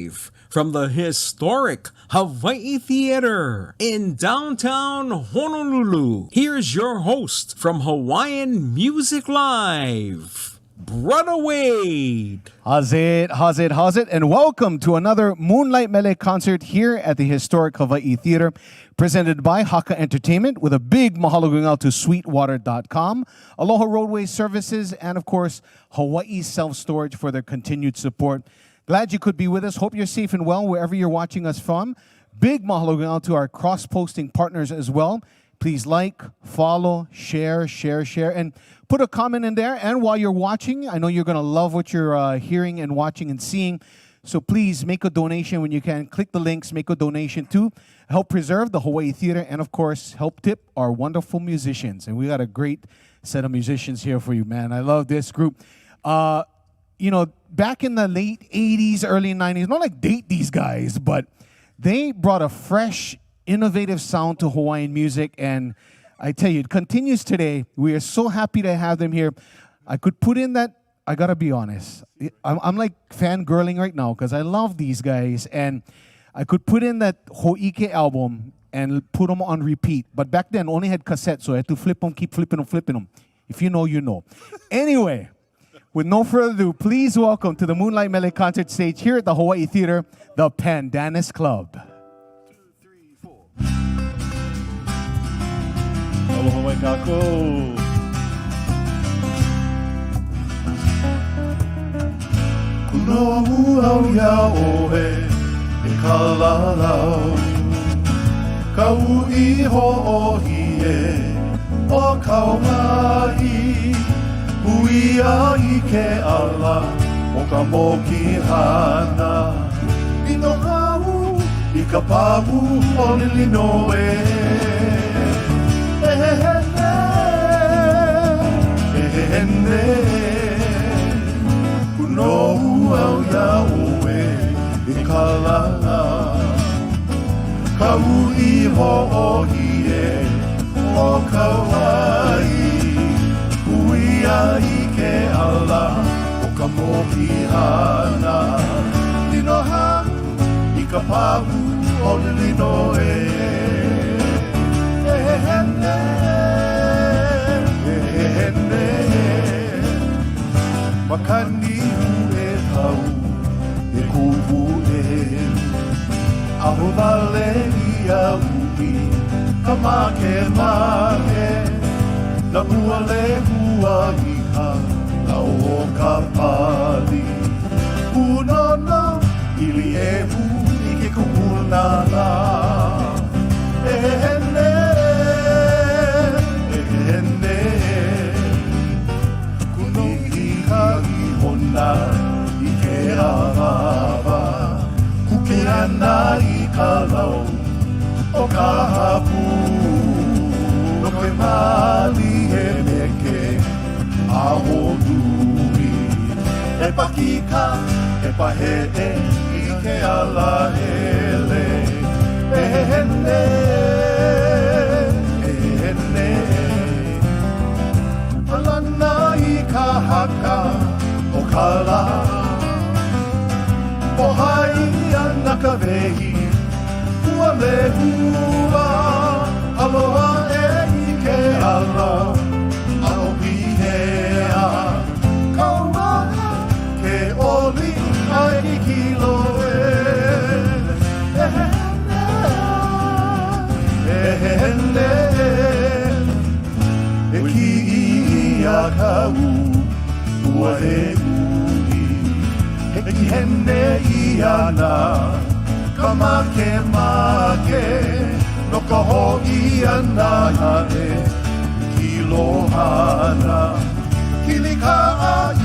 live from the historic Hawaii Theater in downtown Honolulu. Here's your host from Hawaiian Music Live, Brother Wade. How's it? And welcome to another Moonlight Mele concert here at the historic Hawaii Theater, presented by Haka Entertainment, with a big mahalo going out to Sweetwater.com, Aloha Roadway Services, and of course, Hawaii Self-Storage for their continued support. Glad you could be with us. Hope you're safe and well wherever you're watching us from. Big mahalo going out to our cross-posting partners as well. Please like, follow, share, and put a comment in there. And while you're watching, I know you're going to love what you're hearing and watching and seeing. So please make a donation when you can. Click the links, make a donation to help preserve the Hawaii Theater, and of course, help tip our wonderful musicians. And we got a great set of musicians here for you, man. I love this group. You know, back in the late 80s, early 90s, not like date these guys, but they brought a fresh, innovative sound to Hawaiian music, and I tell you, it continues today. We are so happy to have them here. I could put in that, I gotta be honest, I'm like fangirling right now because I love these guys, and I could put in that Ho'ike album and put them on repeat, but back then only had cassettes, so I had to flip them, keep flipping them. If you know, you know. Anyway, with no further ado, please welcome to the Moonlight Mele concert stage here at the Hawaii Theater, the Pandanus Club. 2, 3, 4. Aloha mai kākou. Kunohu au iaohe e kalalau Ka ui ho'ohie o kaumahi Hui ai ke ala o ka mokihana Ino kau I ka pahu o lilinoe Ehene Kunohu au iaoe I kalala Ka ui ho'ohie o kauai Hui ai ke ala o ka mokihana Tino hau I ka pahu o lilinoe Ehene Makani e tau e kuhu e Aho vale I ui ka make Na ua le ua iha na o ka pali Unono ili e hu I ke kuhunana Ehene Hona I ke ahava Kuke ana I ka lau O ka hapu No koe mali he meke Aho nui E pakika E pahere I ke ala hele Ehene Alana I ka haka O kala O hai ana ka vehi Ua le hua Aloha e I ke ala Ao pihea Kauma ke oli ai I kiloe Ehene E ki ia ka Ua he ui He ki hene I ana Ka make No ka ho'i ana hane Ki lohana Kili ka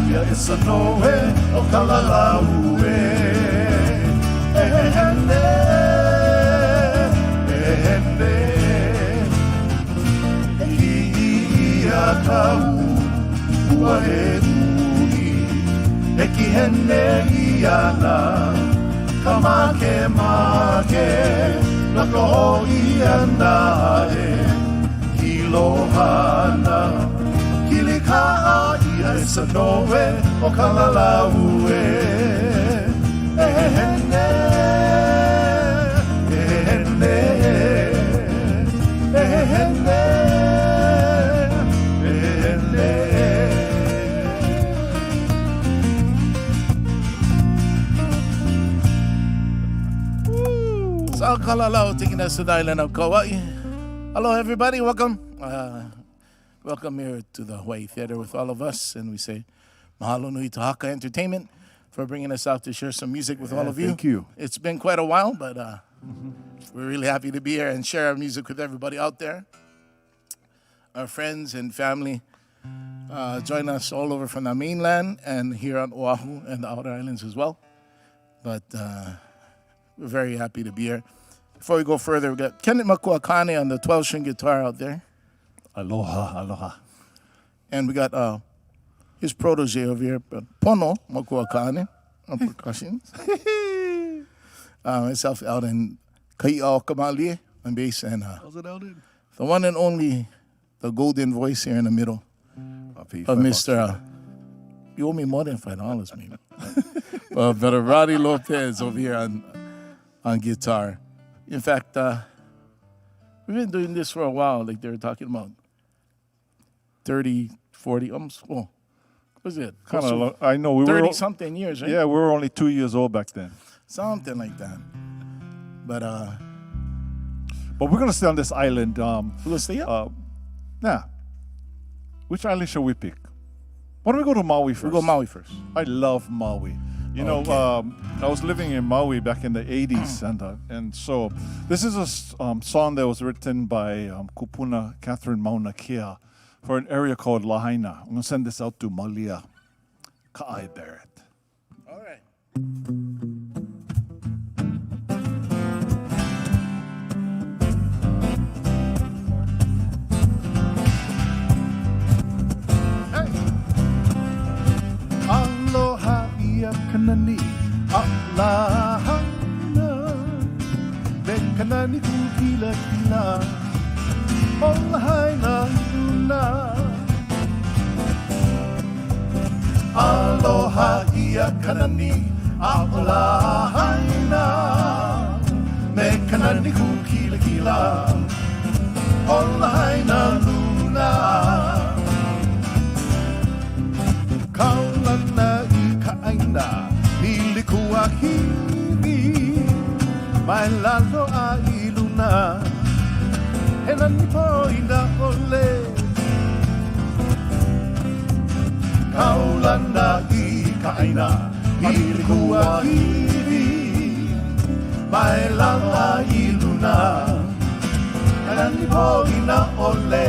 ia e sanoe O ka lalau e Ehene E ki ia ka Ua he ui E ki hene I ana Ka make Na ka ho'i ana e Ki lohana Kili ka ia e sanoe O ka lalau e Ehene Kahakalau taking us to the island of Kauai. Hello, everybody. Welcome. Welcome here to the Hawaii Theater with all of us. And we say mahalo nui to Haka Entertainment for bringing us out to share some music with all of you. Thank you. It's been quite a while, but we're really happy to be here and share our music with everybody out there. Our friends and family join us all over from the mainland and here on Oahu and the outer islands as well. But we're very happy to be here. Before we go further, we got Kenneth Makuakane on the 12-string guitar out there. Aloha, aloha. And we got his protege over here, Pono Makuakane on percussions. Myself out in Camarillo on bass. And How's it, Eldon? the one and only, the golden voice here in the middle I'll pay you of $5 Mr. You owe me more than $5, maybe. But Roddy Lopez over here on guitar. In fact, we've been doing this for a while, like they were talking about 30, 40, almost, what was it? Kind of. I know we 30 were. something years, right? Yeah, we were only 2 years old back then. Something like that. But But we're gonna stay on this island. we'll stay up. Yeah. Which island shall we pick? Why don't we go to Maui first? We'll go Maui first. I love Maui. You know, I was living in Maui back in the 80s, and so this is a song that was written by Kupuna Catherine Mauna Kea for an area called Lahaina. I'm going to send this out to Malia Ka'ai Barrett. All right. Aloha ia kanani Allahana Me kanani kukila kila Olahaina luna Aloha ia kanani Allahina Me kanani kukila kila Olahaina luna Kaulana I kaaina Nilikua hivi Mai lalo a iluna Hena ni poina ole Kaulana I kaaina Nilikua hivi Mai lala I luna Hena ni poina ole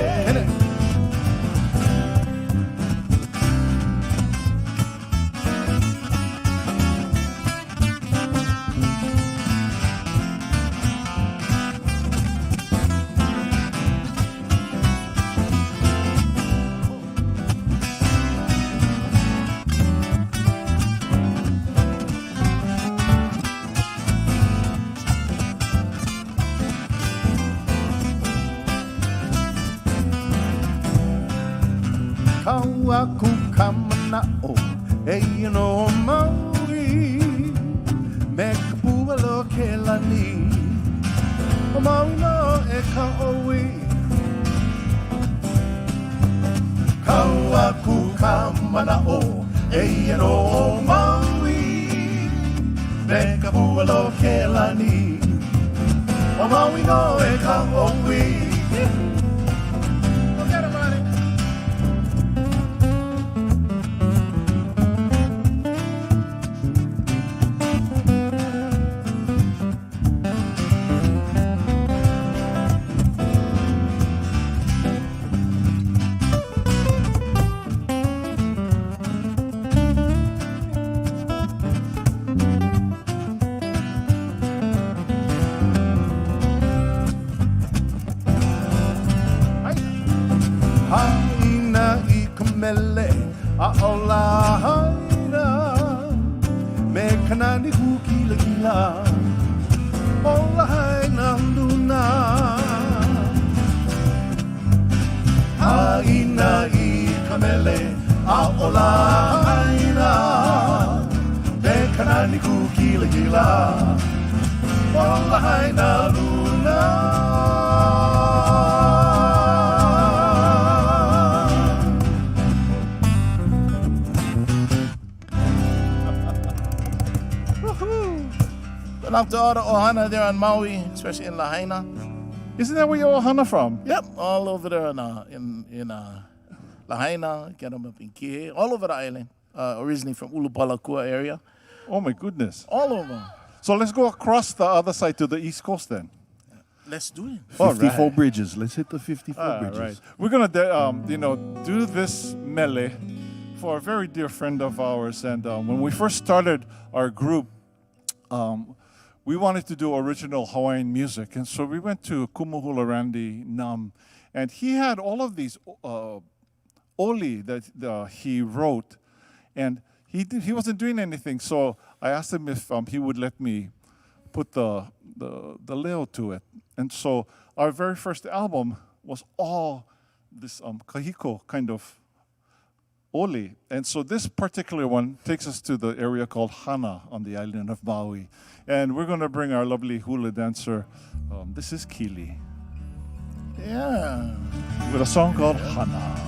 Kawaku kamana'o e no Maui Me kapua lo ke lani O Maui no e Kaowi Kawaku kamana'o e no Maui Me kapua lo ke lani O Maui no e Kaowi Mele a ola haina Me kanani kukila kila Ola haina luna Haina I kamele a ola haina Me kanani kukila kila Ola haina luna out to all the ohana there on Maui, especially in Lahaina. Isn't that where you're ohana from? Yep, all over there in Lahaina, get them up in Keawe, all over the island. Originally from Ulupalakua area. Oh my goodness. All over. So let's go across the other side to the East Coast then. Let's do it. 54 bridges. Let's hit the 54 bridges. Right. We're gonna, do this mele for a very dear friend of ours. And when we first started our group, we wanted to do original Hawaiian music, and so we went to Kumuhularandi Nam, and he had all of these oli that he wrote, and he wasn't doing anything. So I asked him if he would let me put the leo to it. And so our very first album was all this kahiko kind of oli. And so this particular one takes us to the area called Hana on the island of Maui. And we're going to bring our lovely hula dancer. This is Kili. Yeah. With a song called Hana.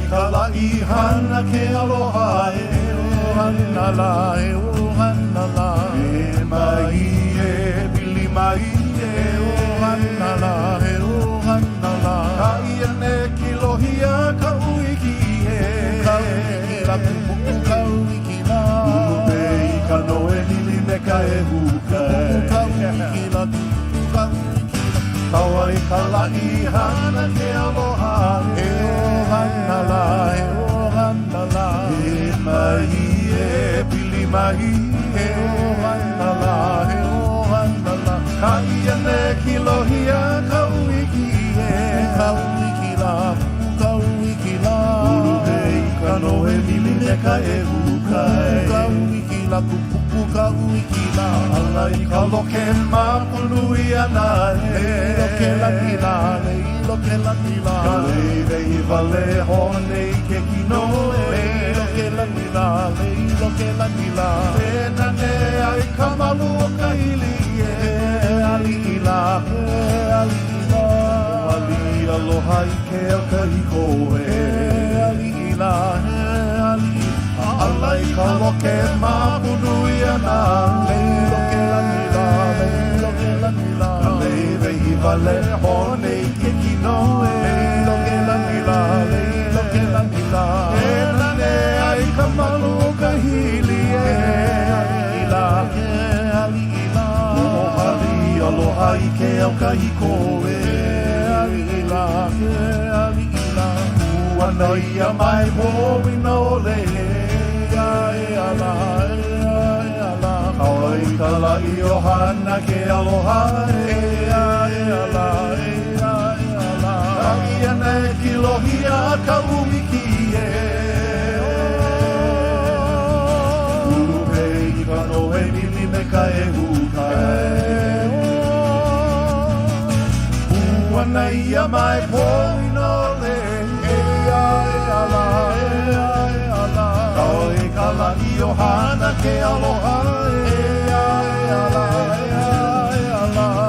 Kala'i hana ke aloha e hana la e hana la e mai e bili mai e hana la e hana la ka ia ne kilohia ka uiki e ka uiki la kupu ka uiki la ube i ka noe lili me ka e huka ka uiki la kupu ka uiki la kawai kala'i hana ke aloha e hana la e hana la e mai e pili mai e hana la e hana la ka ia ne kilohia ka uiki e ka uiki la ka uiki la ulu hei ka noe lili me ka e huka ka uiki la kupupu ka uiki la ala i ka loke mapului ana e loke la tila loke la tila ka leirei vale hone i ke kino e loke la tila loke la tila pena ne ai ka malu o ka hili e ali ila ali ila ali aloha i ke o ka hiko e ali ila ali ala i ka loke mapului ana loke la tila loke la tila ka leirei vale hone i ke kino e loke la tila loke la tila pena ne ai ka malu o ka hili e ali ila ali ila ali aloha i ke au ka hiko e ali ila ali ila ua ia mai ho ina ole e ala kaua i ka la'i o hana ke aloha e ala ka ia ne kilohia ka umiki e ulu hei i ka noe nili me ka e huka ua na ia mai po ina ole e ala kaua i ka la'i o hana ke aloha e ala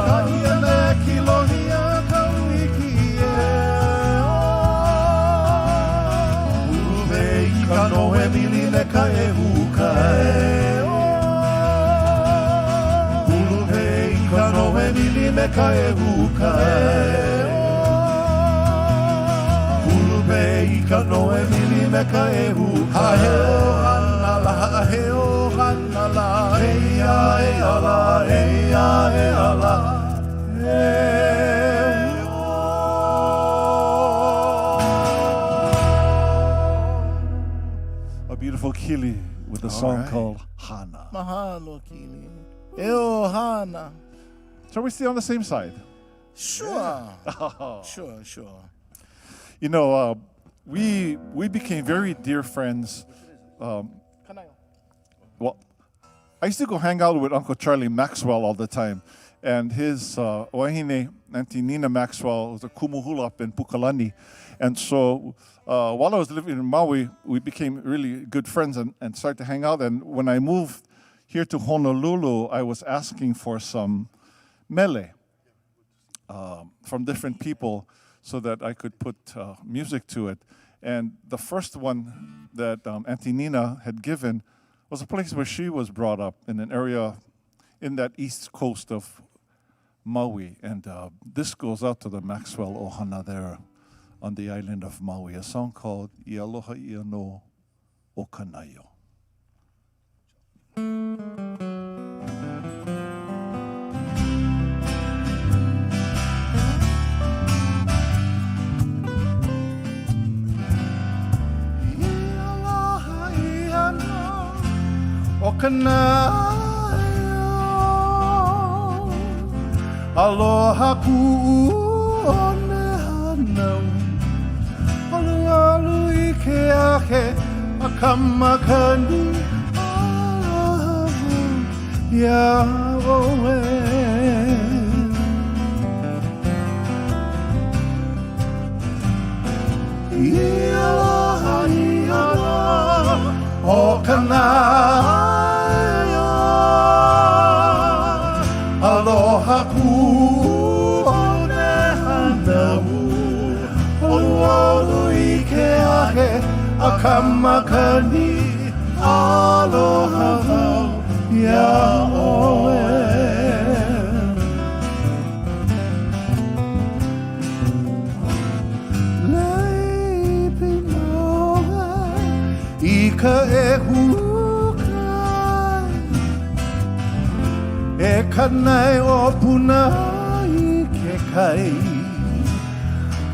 ka ia ne kilohia ka uiki e ulu i ka noe mili me ka e huka ulu i ka noe mili me ka e huka ulu i ka noe mili me ka e huka he o hana la he o hana la he ala he ala A beautiful Kili with a song called Hana. Mahalo kili e o hana Shall we stay on the same side? sure sure You know, we became very dear friends. Well, I used to go hang out with Uncle Charlie Maxwell all the time. and his Uheuhene, Auntie Nina Maxwell, was a kumuhula up in Pukalani. And so while I was living in Maui, we became really good friends and started to hang out. And when I moved here to Honolulu, I was asking for some mele from different people so that I could put music to it. And the first one that Auntie Nina had given was a place where she was brought up, in an area in that east coast of Maui. And this goes out to the Maxwell Ohana there on the island of Maui, a song called I Aloha Ia no o Kanaio. O kanaio, aloha ku one hanau, alu I ke ahe a kamakani, aloha Yahweh. I aloha I aloha o kanaio. Aloha ku one hanau, olu I ke ahe a kamakani, aloha Yahweh. Leipi moa I ka e kanai o puna I ke kai,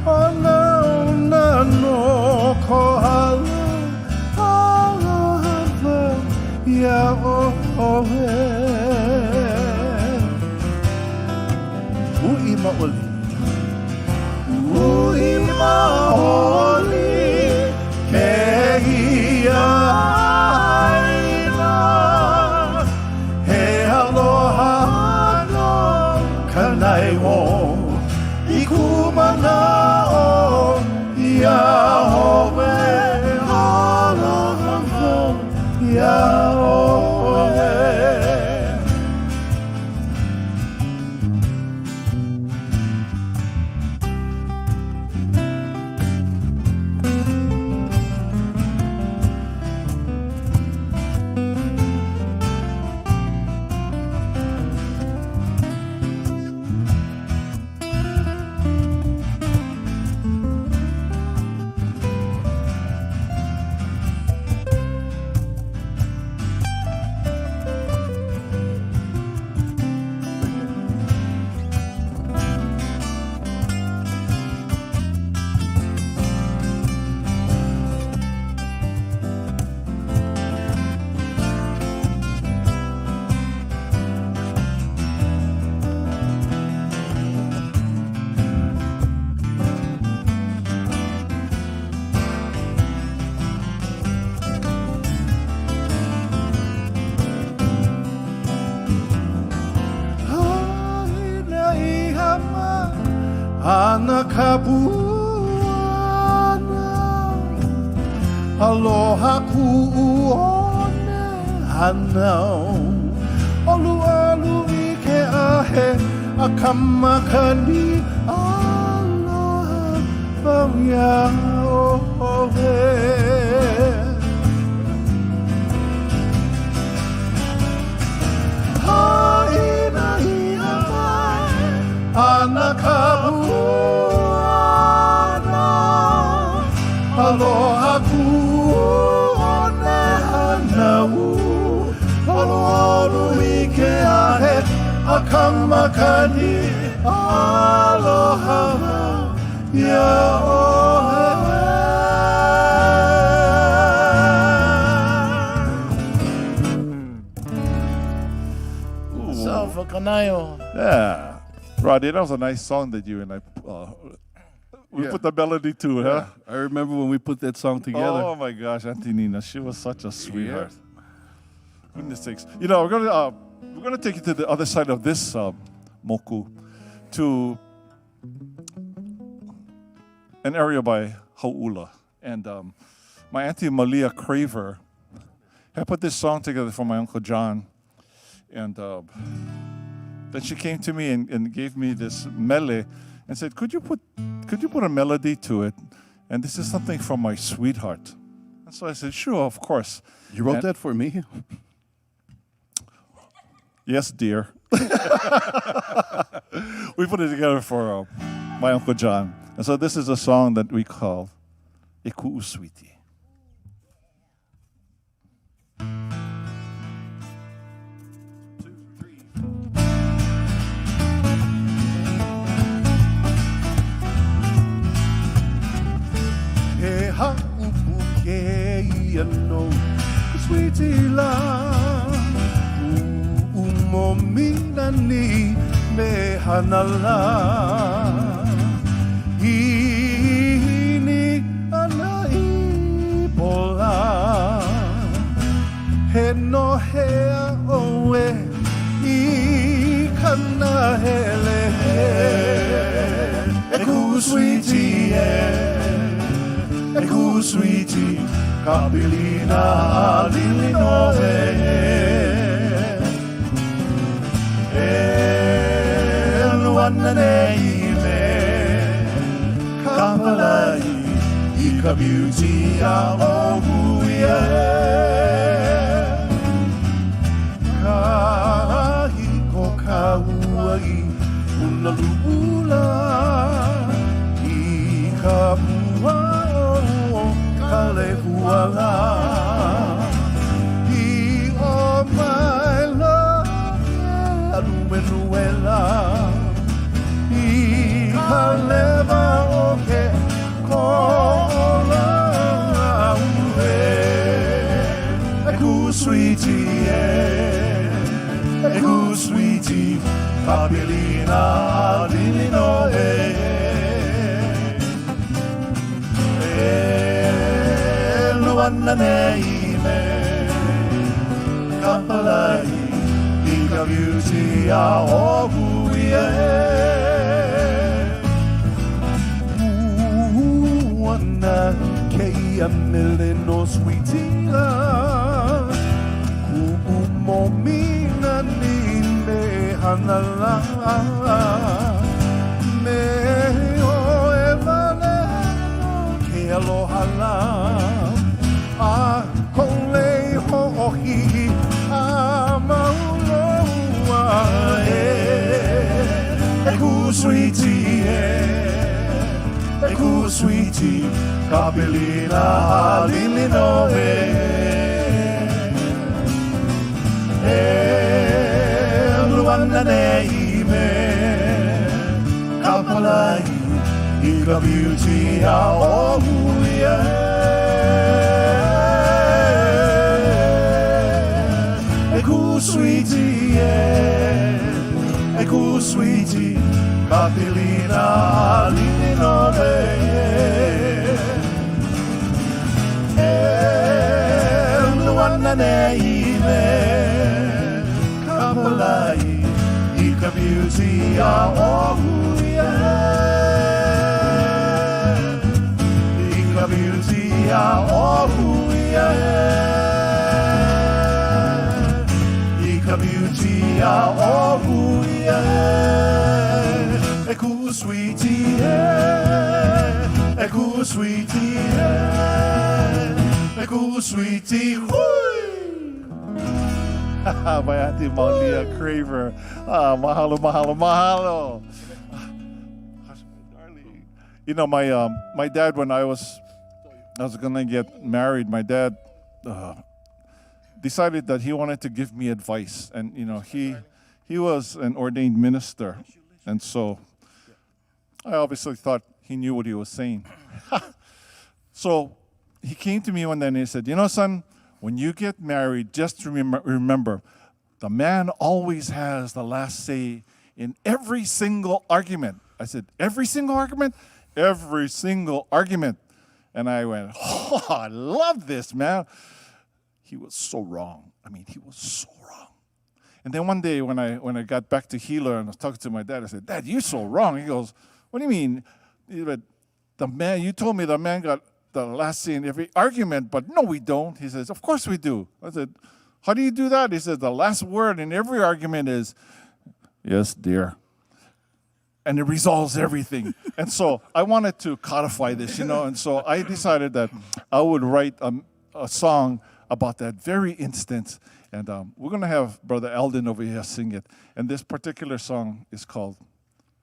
o na no ko hala, aloha Yahweh. Ui maoli, ui maoli, ke ia. Kanai o I kumana o Yahweh, aloha Yahweh. Ana kapuana, aloha ku one hanau, olu I ke ahe a kamakani, aloha Yahweh. Haina ana kapuana, aloha ku one hanau, olu I ke ahe a kamakani, aloha Yahweh. So for Kanaio. Yeah. Roddy, that was a nice song that you and I we put the melody to, huh? I remember when we put that song together. Oh my gosh, Auntie Nina, she was such a sweetheart. Goodness sakes. You know, we're gonna take you to the other side of this moku, to an area by Hau'ula. And my auntie Malia Craver had put this song together for my Uncle John. And then she came to me and gave me this mele and said, could you put a melody to it? And this is something from my sweetheart. And so I said, sure, of course. You wrote that for me? Yes, dear. We put it together for my Uncle John. And so this is a song that we call E Ku'u Sweetie. He ha'upu ke ia no sweetie la U'umo mina ni me hana la Uheuhene ana I pola He no hea oe I kana hele E ku'u sweetie E ku'u sweetie, kapilina lili no E luana nei me, kapalai, I ka beauty a ohuia Ka hiko ka uai, una lu'ula I ka Kalehuala I o my love Alumenuela I kaleva oke Kola E ku'u sweetie E ku'u sweetie Kapilina lilino Luana nei me Kapalai I ka beauty a ohuia Luana ke ia mele no sweetie la Ku'umo mina ni me hana la Me o e vale ke aloha la A kole ho'i a mauloa E ku'u sweetie E ku'u sweetie Kapilina lili no E luana nei me Kapalai I ka beauty a ohuia E ku'u sweetie, e ku'u sweetie, kapilina lili no E luana nei me, kapalai, I ka beauty a ohuia I ka beauty a ohuia Beauty a ohuia E ku'u sweetie E ku'u sweetie E ku'u sweetie My auntie Malia Craver Mahalo, mahalo, mahalo You know, my dad, when I was gonna get married, my dad decided that he wanted to give me advice, and you know he was an ordained minister, and so I obviously thought he knew what he was saying. So he came to me one day and he said, you know, son, when you get married, just remember, the man always has the last say in every single argument. I said, every single argument? Every single argument. And I went, oh, I love this, man. He was so wrong. I mean, he was so wrong. And then one day when I got back to Hilo and I was talking to my dad, I said, Dad, you're so wrong. He goes, what do you mean? You told me the man got the last say in every argument, but no, we don't. He says, of course we do. I said, how do you do that? He says, the last word in every argument is, yes, dear. And it resolves everything. And so I wanted to codify this, and so I decided that I would write a song about that very instance. And we're going to have Brother Alden over here sing it. And this particular song is called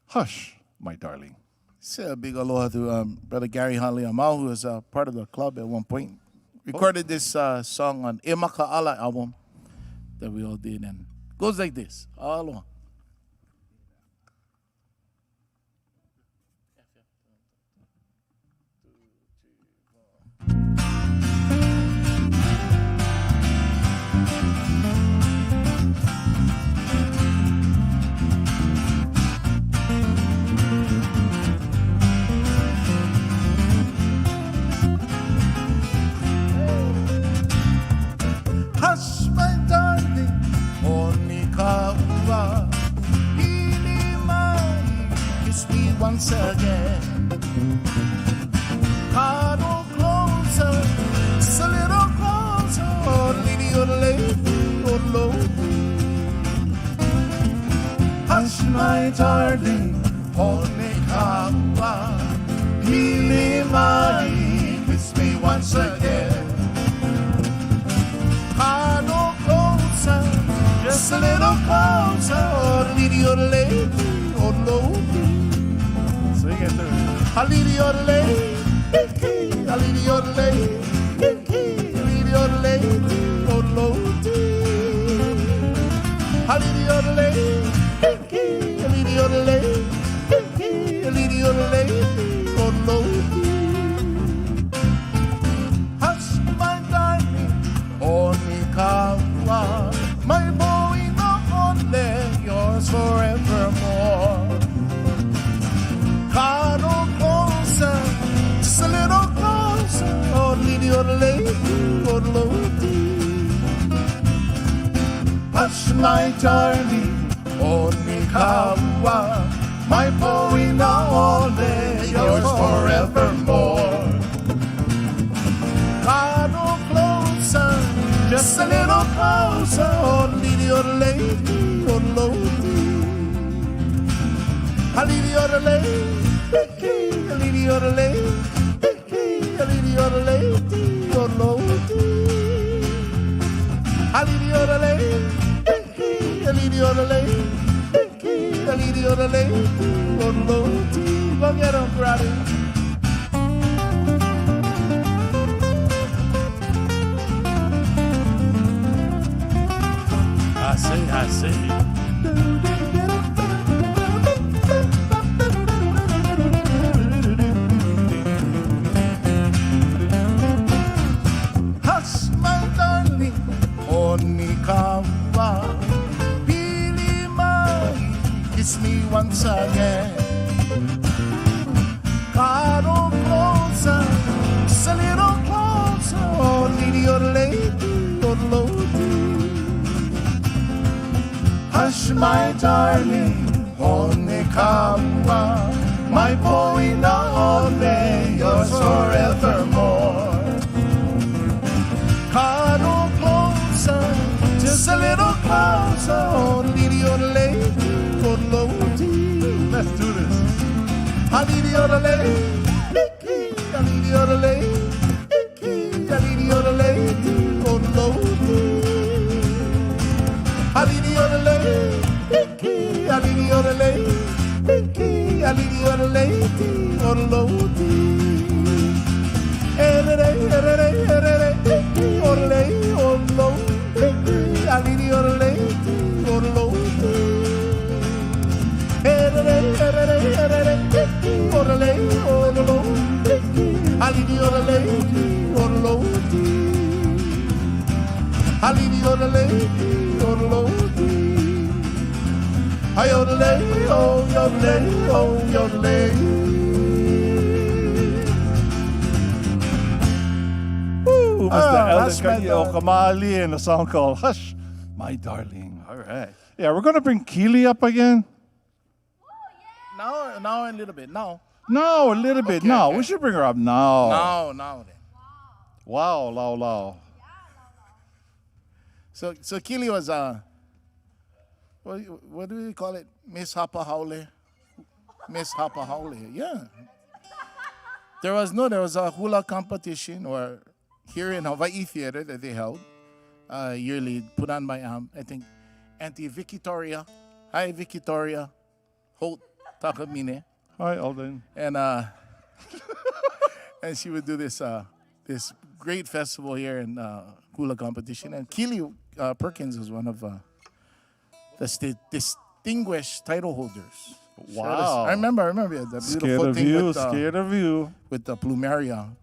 Hush, My Darling. Say a big aloha to Brother Gary Haliamau, who was part of the club at one point. Recorded this song on E Maka'ala album that we all did. And it goes like this. Aloha. Hush, my darling, Monika, Ili mai, kiss me once again. Cuddle closer, just a little closer, oh lady, oh lady, oh lady. Hush, my darling, Monika, Ili mai, kiss me once again. Cuddle closer, just a little closer, oh lady, oh lady, oh lady. Sing it to me. A lady, oh lady, a lady, oh lady, a lady, oh lady, oh lady. A lady, oh lady, a lady, oh lady, a lady, oh lady, oh lady. Hush, my darling, Onikawa, my boy, no only yours forevermore. Cuddle closer, just a little closer, oh lady, oh lady, oh lady. Hush, my darling, Onikawa, my boy, no only yours forevermore. Cuddle closer, just a little closer, oh lady, oh lady, oh lady. A lady, oh lady, a lady, oh lady, a lady, oh lady, oh lady. A lady, oh lady, a lady, oh lady, a lady, oh lady, oh lady. Go get 'em, brother. I say. Hush, my darling, Onikawa, Pili mai, kiss me once again. Cuddle closer, just a little closer, oh lady, oh lady, oh lady. Hush, my darling, Onikawa, my boy, now only yours forevermore. Cuddle closer, just a little closer, oh lady, oh lady, oh lady. Let's do this. A lady, oh lady, a lady, oh lady, a lady, oh lady, oh lady. A lady, oh lady, a lady, oh lady, a lady, oh lady, oh lady. A lady, oh lady, oh lady, a lady, oh lady, oh lady. A lady, oh lady, oh lady, a lady, oh lady, oh lady. A lady, oh lady, oh lady. I yodelay, oh yodelay, oh yodelay. Ooh, Mr. Hush, my Alden Kamali and a song called Hush, My Darling. All right. Yeah, we're going to bring Keawe up again. Now a little bit. Now. No, a little bit. No, okay. we should bring her up now. Now then. Wow, lao. So Keawe was what do we call it? Miss Hapahaole. Miss Hapahaole. Yeah. There was a hula competition or here in Hawaii Theater that they held yearly, put on by I think Auntie Victoria. Hi Victoria. Holt Takamine. Hi, Alden. And and she would do this great festival here in hula competition. And Keawe Perkins was one of the distinguished title holders. Wow. I remember the Scared beautiful of thing you, with scared of you. with the plumeria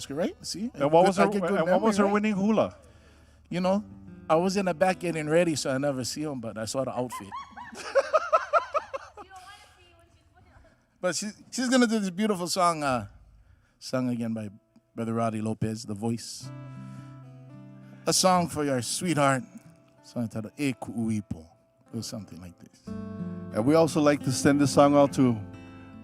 skirt, right? See? And what was I her, get good and what memory, was her right? winning hula? You know, I was in the back getting ready, so I never see him, but I saw the outfit. But she's gonna do this beautiful song, sung again by Brother Roddy Lopez, The Voice. A song for your sweetheart. Song titled E Ku'uipo. Or something like this. And we also like to send this song out to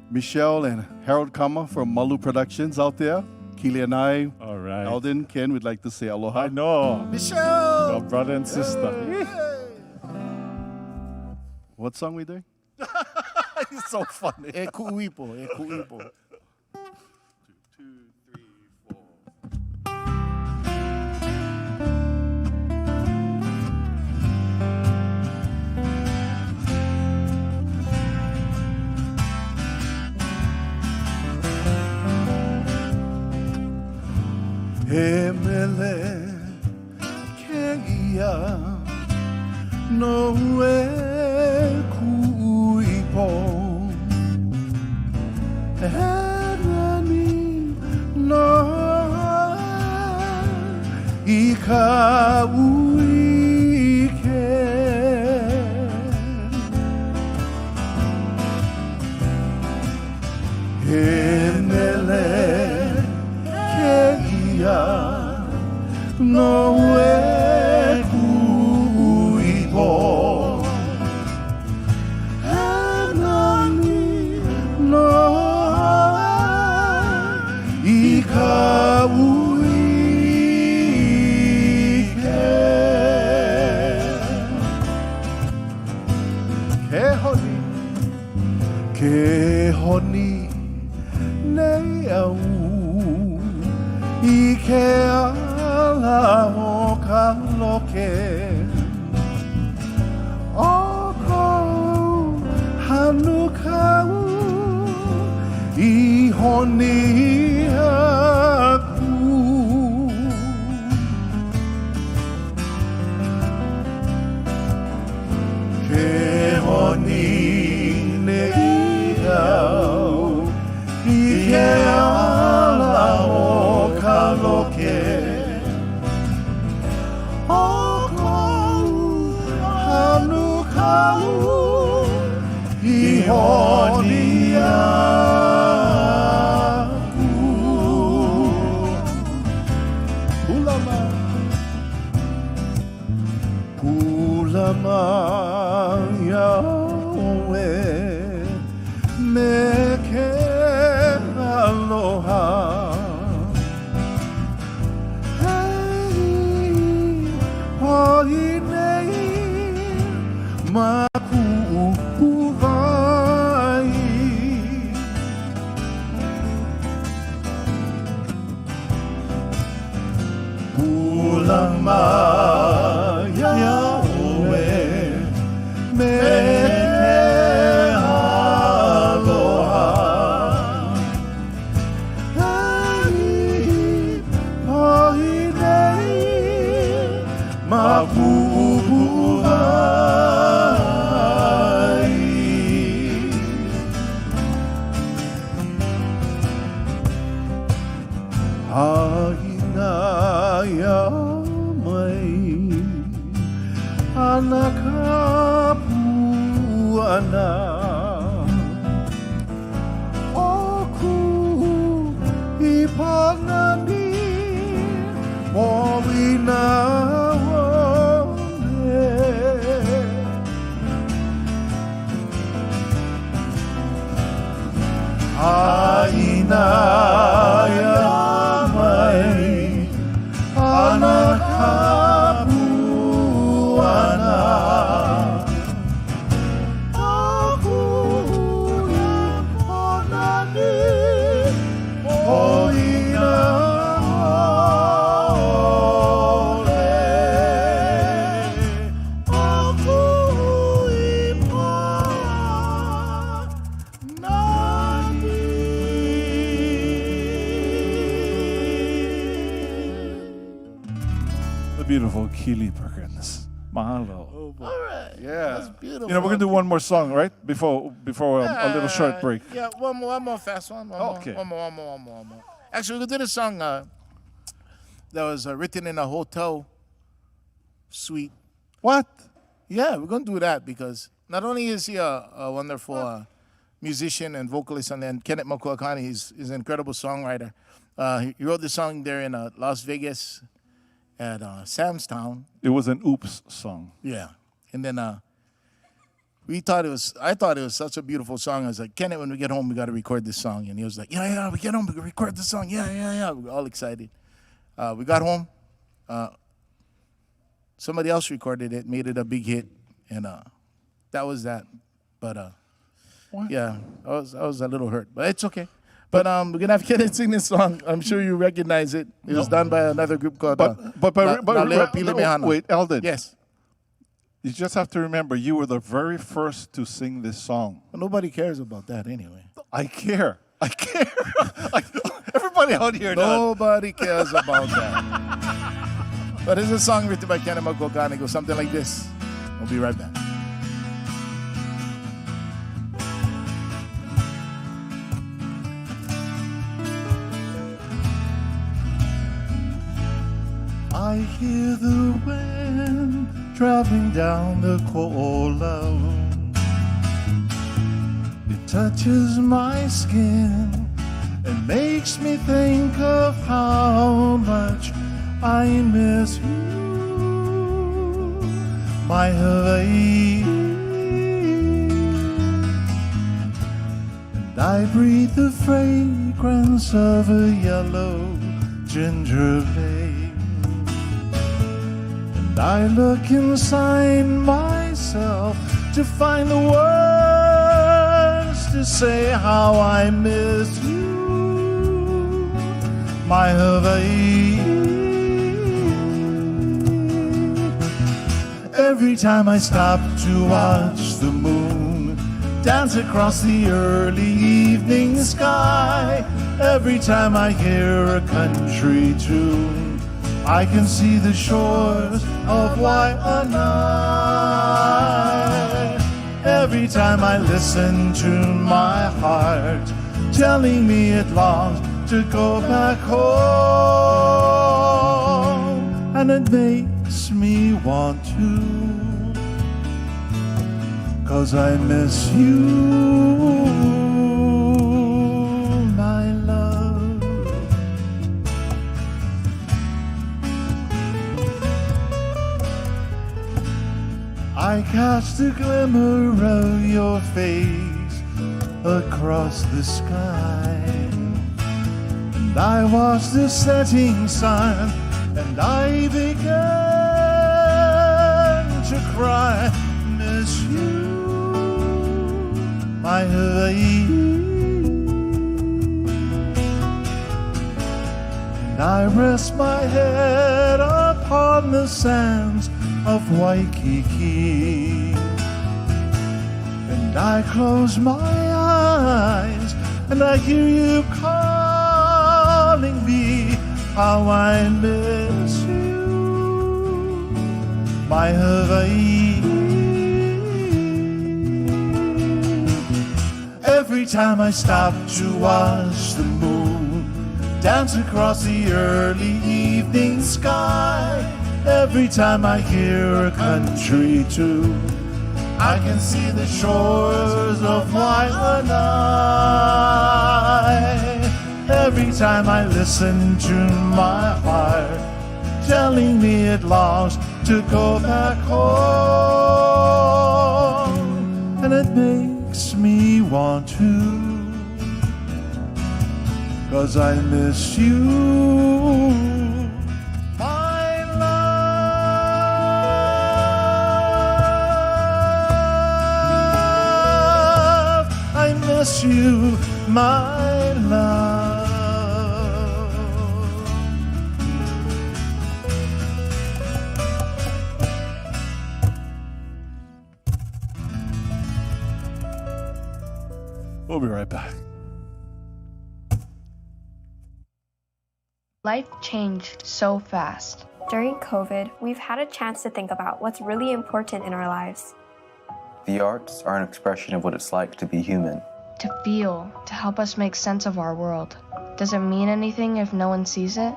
Michelle and Harold Kama from Malu Productions out there. Keawe and I, All right. Alden, Ken, we'd like to say aloha. I know. Michelle! Our brother and sister. What song we doing? He's so funny. E Ku'uipo. E Ku'uipo. 2, 3, 4. He mele keia no e kuipo Herani no I ka uike He mele keia no e kuipo Herani no I ka uike Ke honi nei au I ke ala o ka loke O kou hanu kau I honi aku Ke honi nei au I ke ala o ka loke O kou hanu kau I honi aku Pulama Yahweh me ke aloha Hei hoi nei maku vai Pulama Yahweh me Anakapuana Oku ipanani Moina one mai ana kapuana aku iponani oina ole aku The beautiful Keely Perkins. Mahalo. All right. Yeah. That's beautiful. You know, we're going to do one more song, right? Before a little short break. Yeah, one more fast one. Okay. One more. Actually, we did a song that was written in a hotel suite. What? Yeah, we're going to do that because not only is he a wonderful musician and vocalist, and Kenneth Makuakani is an incredible songwriter. He wrote the song there in Las Vegas at Sam's Town. It was an oops song. Yeah. And then I thought it was such a beautiful song. I was like, Kenneth, when we get home, we got to record this song. And he was like, yeah, we get home, we can record the song. Yeah. We were all excited. We got home. Somebody else recorded it, made it a big hit. And that was that. But yeah, I was a little hurt. But it's okay. But we're going to have Kenneth sing this song. I'm sure you recognize it. It was done by another group called Wait, Eldon. Yes. You just have to remember, you were the very first to sing this song. Well, nobody cares about that anyway. I care. Everybody out here does. Nobody cares about that. But it's a song written by Kenneth Makuakani. It goes something like this. We'll be right back. I hear the wind traveling down the ko'olau. It touches my skin and makes me think of how much I miss you, my Hawaii. And I breathe the fragrance of a yellow ginger lake. I look inside myself to find the words to say how I miss you, my Hawaii. Every time I stop to watch the moon dance across the early evening sky, every time I hear a country tune, I can see the shores of Waianae. Every time I listen to my heart telling me it longs to go back home, and it makes me want to, 'cause I miss you, my love. I catch the glimmer of your face across the sky, and I watch the setting sun, and I begin to cry, miss you, my Hawaii. And I rest my head upon the sands of Waikiki, and I close my eyes and I hear you calling me, how I miss you, my Hawaii. Every time I stop to watch the moon dance across the early evening sky, every time I hear a country tune, I can see the shores of Waianae. Every time I listen to my heart telling me it longs to go back home, and it makes me want to, 'cause I miss you, my love. I miss you, my love. We'll be right back. Life changed so fast. During COVID, we've had a chance to think about what's really important in our lives. The arts are an expression of what it's like to be human. To feel, to help us make sense of our world. Does it mean anything if no one sees it?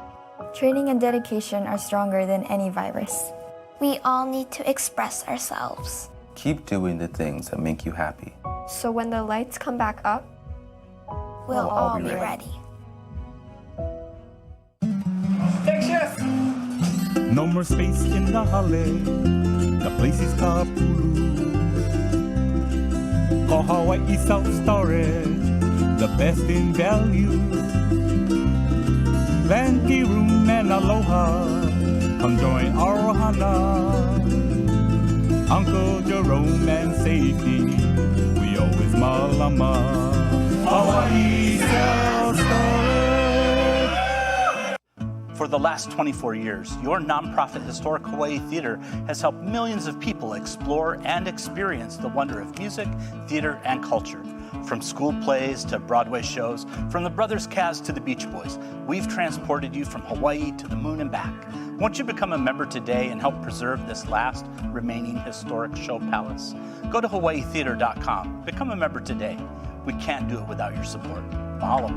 Training and dedication are stronger than any virus. We all need to express ourselves. Keep doing the things that make you happy. So when the lights come back up, We'll all be ready. No more space in the hale. The place is Kapulu. Call Hawaii self-storage, the best in value. Plenty room and aloha. Come join our ohana. Uncle Jerome and safety, we always malama. Hawaii self-storage. For the last 24 years, your nonprofit Historic Hawaii Theater has helped millions of people explore and experience the wonder of music, theater, and culture. From school plays to Broadway shows, from the Brothers Kaz to the Beach Boys, we've transported you from Hawaii to the moon and back. Won't you become a member today and help preserve this last remaining historic show palace? Go to hawaiitheater.com. Become a member today. We can't do it without your support. Mahalo.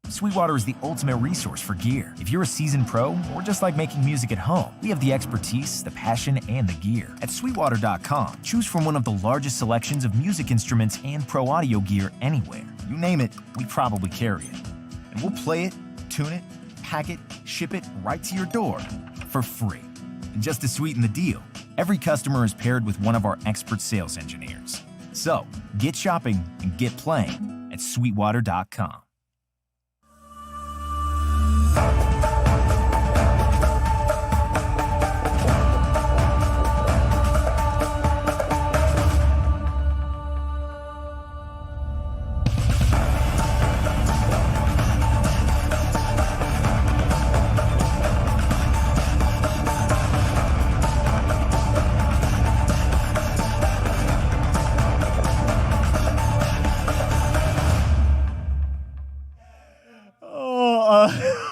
Sweetwater is the ultimate resource for gear. If you're a seasoned pro or just like making music at home, we have the expertise, the passion, and the gear. At Sweetwater.com, choose from one of the largest selections of music instruments and pro audio gear anywhere. You name it, we probably carry it. And we'll play it, tune it, pack it, ship it right to your door for free. And just to sweeten the deal, every customer is paired with one of our expert sales engineers. So, get shopping and get playing at Sweetwater.com.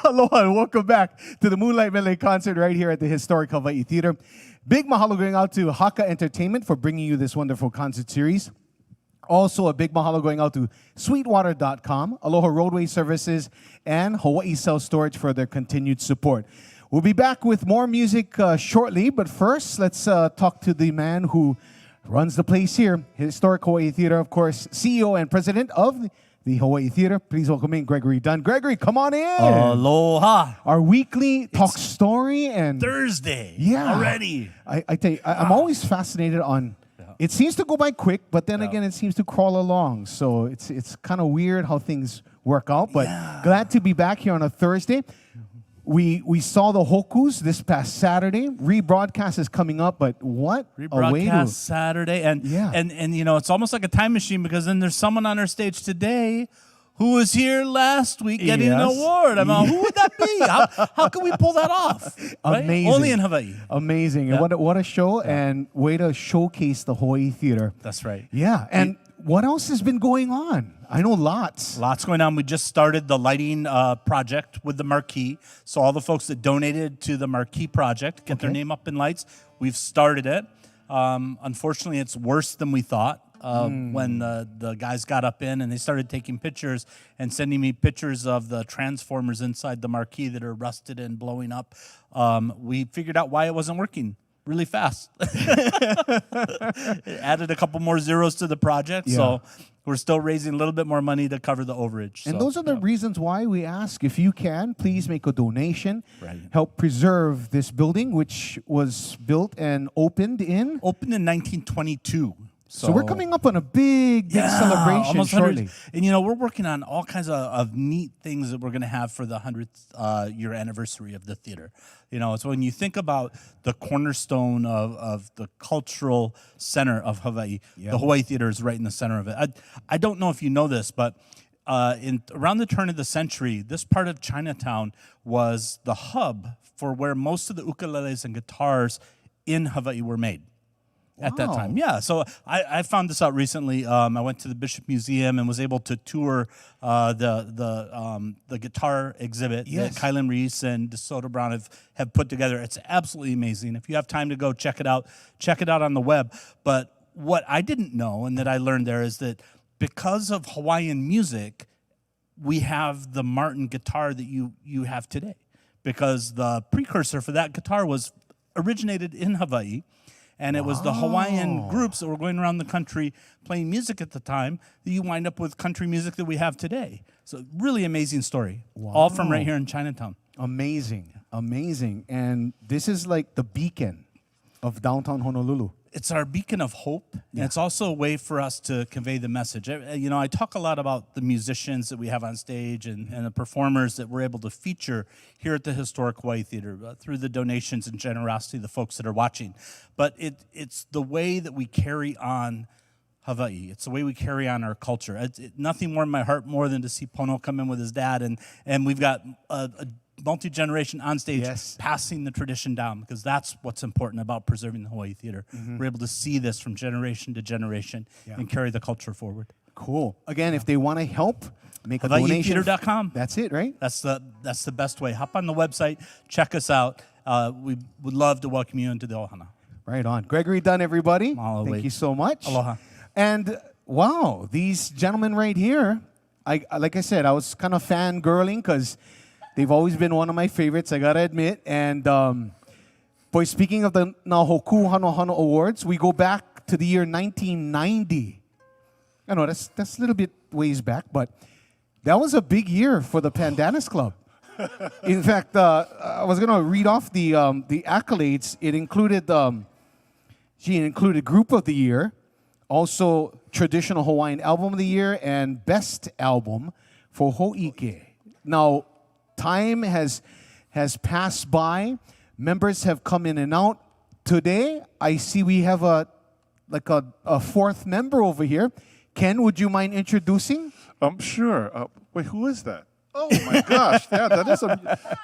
Aloha and welcome back to the Moonlight Mele concert right here at the historic Hawaii Theater. Big mahalo going out to Haka Entertainment for bringing you this wonderful concert series. Also, a big mahalo going out to Sweetwater.com, Aloha Roadway Services, and Hawaii Self Storage for their continued support. We'll be back with more music shortly, but first, let's talk to the man who runs the place here, Historic Hawaii Theater, of course, CEO and President of the Hawaii Theater. Please welcome in Gregory Dunn. Gregory, come on in. Aloha. Our weekly talk story and Thursday. Yeah. Already. I tell you, I'm always fascinated on. It seems to go by quick, but then again, it seems to crawl along. So it's kind of weird how things work out. But glad to be back here on a Thursday. We saw the Hokus this past Saturday. Rebroadcast is coming up, but what a way to... Rebroadcast Saturday. And you know, it's almost like a time machine because then there's someone on our stage today who was here last week getting an award. I mean, who would that be? How can we pull that off? Right? Amazing. Only in Hawaii. Amazing. Yeah. And what a show and way to showcase the Hawaii Theater. That's right. Yeah. And what else has been going on? I know lots. Lots going on. We just started the lighting project with the marquee. So all the folks that donated to the marquee project get their name up in lights. We've started it. Unfortunately, it's worse than we thought. When the guys got up in and they started taking pictures and sending me pictures of the transformers inside the marquee that are rusted and blowing up, we figured out why it wasn't working really fast. It added a couple more zeros to the project, so we're still raising a little bit more money to cover the overage. And those are the reasons why we ask, if you can, please make a donation. Help preserve this building, which was built and opened in? Opened in 1922. So we're coming up on a big celebration almost shortly. 100. And, we're working on all kinds of neat things that we're going to have for the 100th year anniversary of the theater. So when you think about the cornerstone of the cultural center of Hawaii, the Hawaii Theater is right in the center of it. I don't know if you know this, but around the turn of the century, this part of Chinatown was the hub for where most of the ukuleles and guitars in Hawaii were made. At that time, So I found this out recently. I went to the Bishop Museum and was able to tour the guitar exhibit that Kylan Reese and DeSoto Brown have put together. It's absolutely amazing. If you have time to go check it out on the web. But what I didn't know and that I learned there is that because of Hawaiian music, we have the Martin guitar that you have today. Because the precursor for that guitar was originated in Hawaii. And it was the Hawaiian groups that were going around the country playing music at the time that you wind up with country music that we have today. So really amazing story. All from right here in Chinatown. Amazing. And this is like the beacon of downtown Honolulu. It's our beacon of hope, and it's also a way for us to convey the message. I talk a lot about the musicians that we have on stage and the performers that we're able to feature here at the Historic Hawaii Theater through the donations and generosity of the folks that are watching. But it's the way that we carry on Hawaii. It's the way we carry on our culture. Nothing warmed my heart more than to see Pono come in with his dad, and we've got a multi-generation on stage passing the tradition down, because that's what's important about preserving the Hawaii Theater. We're able to see this from generation to generation and carry the culture forward. Cool. Again, if they want to help, make a donation. HawaiiTheater.com. That's it, right? That's the best way. Hop on the website, check us out. We would love to welcome you into the ohana. Right on. Gregory Dunn, everybody. Thank you so much. Aloha. And wow, these gentlemen right here, like I said, I was kind of fangirling because they've always been one of my favorites, I gotta admit. And boy, speaking of the Nahoku Hanohano Awards, we go back to the year 1990. I know that's a little bit ways back, but that was a big year for the Pandanus Club. In fact, I was gonna read off the accolades. It included Group of the Year, also Traditional Hawaiian Album of the Year, and Best Album for Ho'ike. Now, time has passed by. Members have come in and out. Today, I see we have a fourth member over here. Ken, would you mind introducing? Sure. Wait, who is that? Oh my gosh! Yeah, that is.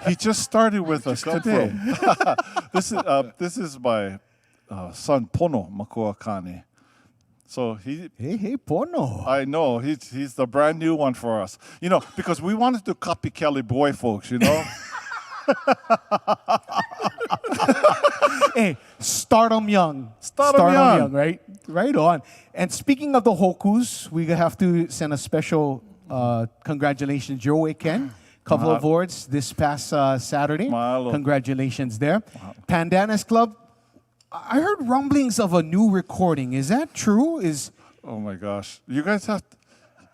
He just started with us today. This is my son Pono Makuakane. So he. Hey, Pono. I know he's the brand new one for us. Because we wanted to copy Kelly Boy, folks. Hey, start 'em young. Start 'em young, right? Right on. And speaking of the Hokus, we have to send a special congratulations your way, Ken. Couple of awards this past Saturday. Mahalo. Congratulations there. Pandanus Club. I heard rumblings of a new recording. Is that true? Oh my gosh! You guys have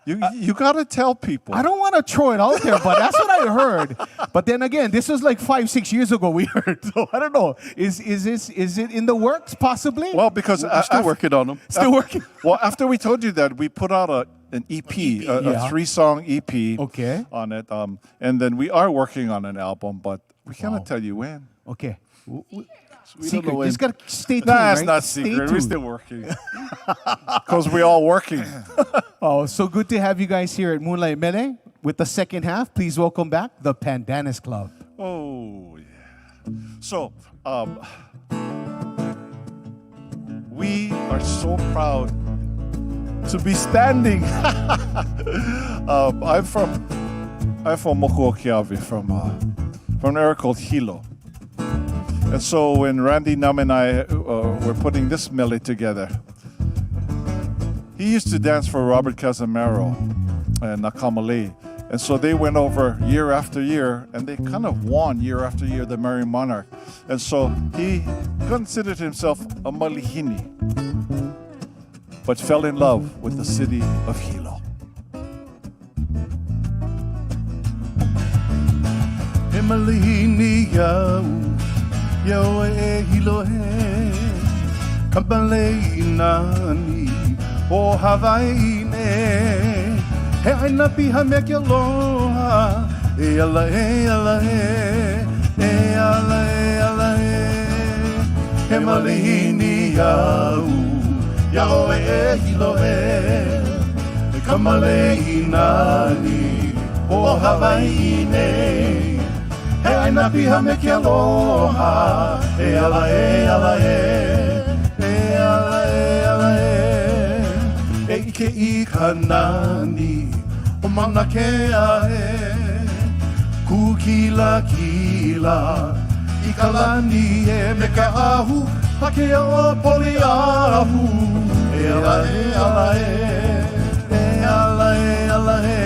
you got to tell people. I don't want to throw it out there, but that's what I heard. But then again, this was like 5-6 years ago we heard. So I don't know. Is it in the works possibly? Well, because we're still working on them. Still working. Well, after we told you that, we put out an EP, a 3-song EP. Okay. On it, and then we are working on an album, but we cannot tell you when. Okay. Secret. Just gotta stay tuned. That's right? not secret. We're still working because we're all working. Oh, so good to have you guys here at Moonlight Mele. With the second half, please welcome back the Pandanus Club. Oh yeah. So we are so proud to be standing. I'm from Mokuo Keawe, from an area called Hilo. And so when Randy Num and I were putting this mele together, he used to dance for Robert Casamaro and Nakamale. And so they went over year after year, and they kind of won year after year the Merry Monarch. And so he considered himself a malihini, but fell in love with the city of Hilo. Malihini Yahweh Hilo Kabale Nani o Hawaiian. He aina piha me ke aloha, e ala e ala e, e ala e ala e. He malihini au, ia o e hilo e, e kamalei nani o Hawaiian. He aina piha me ke aloha, e ala e ala e, e ala e ala e. E ike I kanani, o mana ke ae, kukila kila, I kalani e me ka ahu, hake o poli ahu. E ala e ala e, e ala e ala e.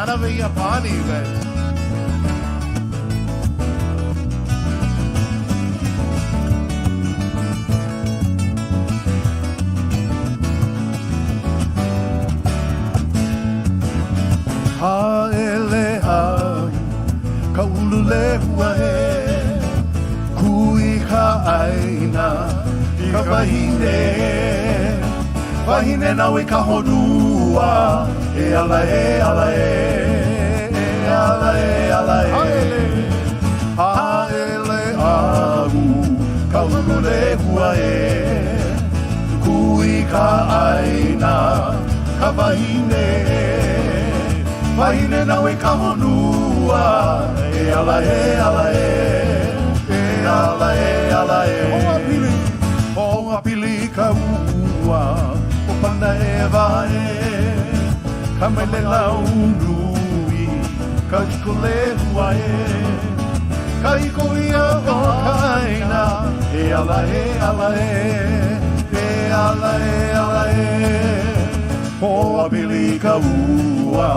Another Yapani event. Haele hai, ka ulule hua he, kui ka aina, ka wahine, wahine nau I ka honua, e ala e ala e, e ala e ala e, haele ahu, ka ulule hua e, kui ka aina, ka wahine, wahine nau e ka honua, e ala e ala e, e ala e ala e. O apili ka ua, o pana e vae, ka mele lau nui, ka iko le hua e, ka iko ia o kaina, e ala e ala e, e ala e ala e. O apili ka ua,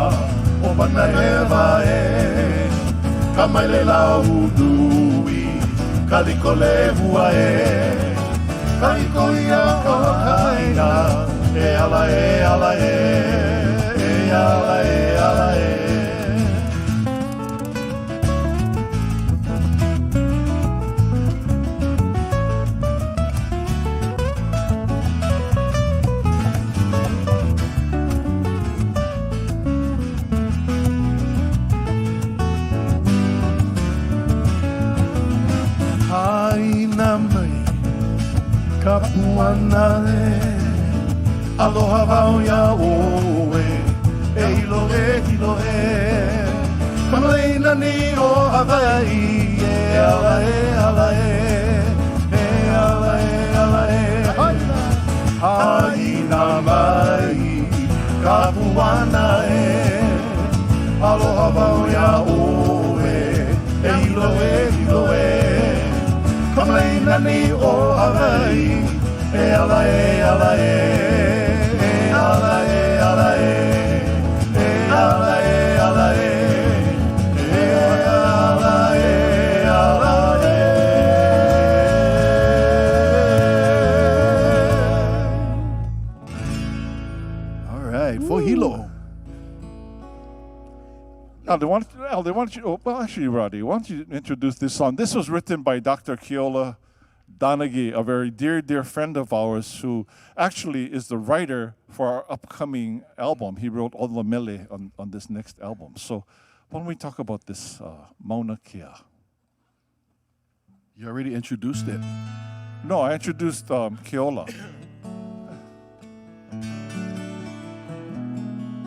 o pana e vae, ka mele lau nui, ka iko le hua e, ka iko ia o kaina, e ala e ala e, e ala e ala e. Haina mai, ka puana e, aloha wau ia oe, e hilo e, kamaleina ni o Hawaii, e ala e ala e, e ala e ala e. Haina mai, ka puana e, aloha wau ia oe, e hilo e, kamaleina ni o Hawaii, e ala e ala e, e ala e ala e, e ala e ala e, e ala e ala e. All right, for hilo. Alde, why don't you, oh, well, actually, Roddy, why don't you introduce this song? This was written by Dr. Keola Donaghy, a very dear, dear friend of ours who actually is the writer for our upcoming album. He wrote Moonlight Mele on this next album. So why don't we talk about this Mauna Kea? You already introduced it. No, I introduced Keola.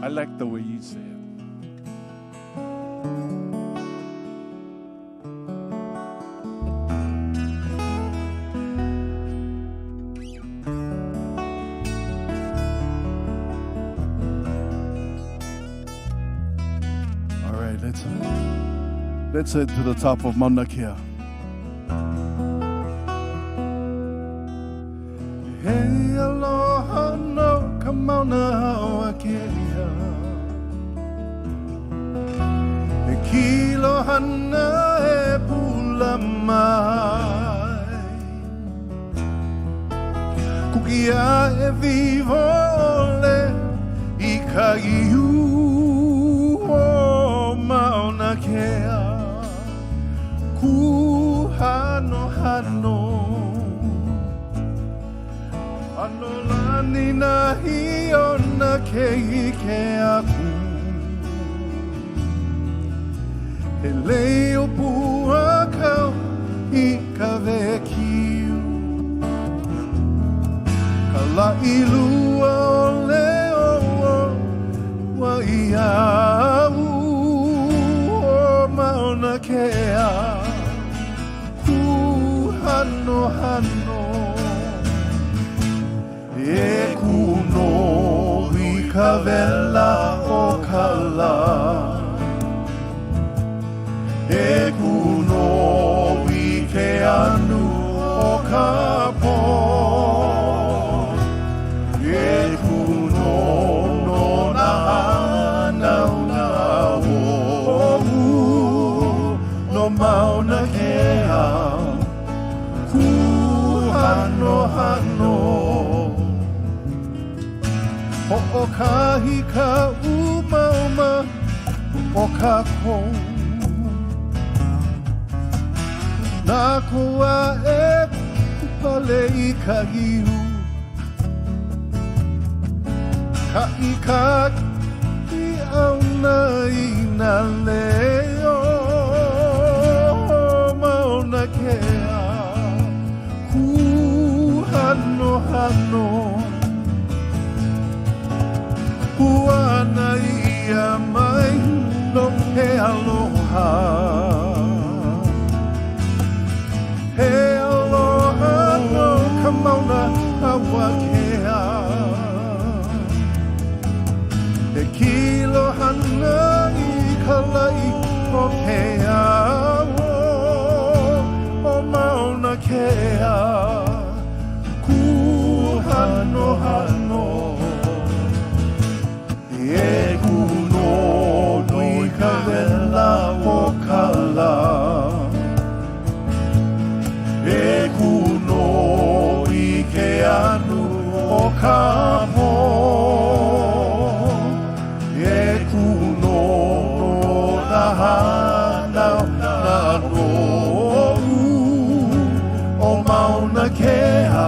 I like the way you say it. Let's head to the top of Mauna Kea. Hey, aloha no ka Mauna Kea. E kilo hana e pula mai. Kukia e vivo ole I ka iu o Mauna Kea. Ku hano hano nahi ona ke ike aku He leo pua kau I ka vekiu Ka lai lua o leo wa iau O mauna kea Ku hano hano E kuno I ka vela o ka la E kuno I ke anu o ka po E kuno no na ana o no mauna kea Ku hano hano O kahi ka umauma o ka kou Nā kua e kupale I ka hiu Ka I ka ki au na I na leo Mauna kea Ku hano hano Hua na ia mai no he aloha He aloha no ka mauna hawa kea He kilo hana I ka lai o kea O mauna kea Ku hano hano E kuno nui ka vela o ka la E kuno I ke anu o ka po E kuno no na hana na no O mauna kea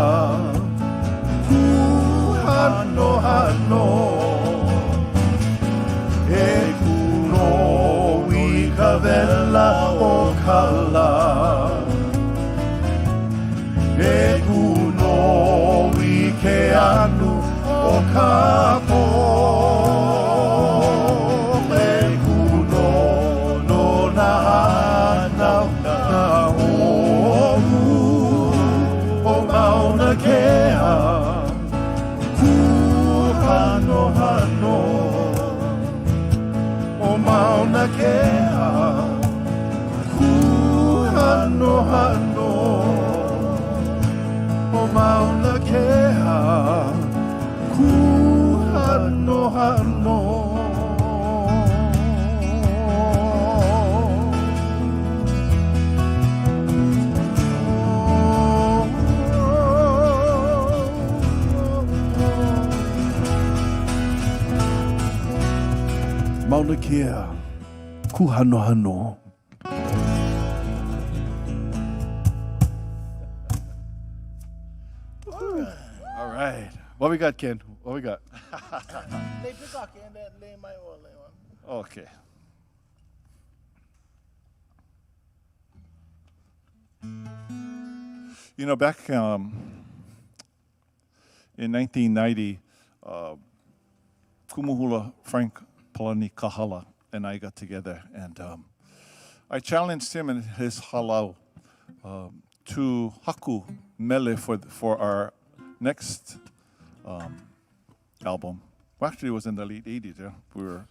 Ku hano hano E kuno I ka vela o ka la E kuno I ke anu o ka po E kuno no na hana na o mauna kea Ku hano hano O mauna kea Ku hano hano O mauna kea Ku hano hano Mauna kea Ku hano hano All right. What we got, Ken? What we got? Okay. You know, back in 1990, Kumuhula Frank Palani Kahala and I got together, and I challenged him and his halau to haku mele for our next album. Well, actually, it was in the late 80s. Yeah? We were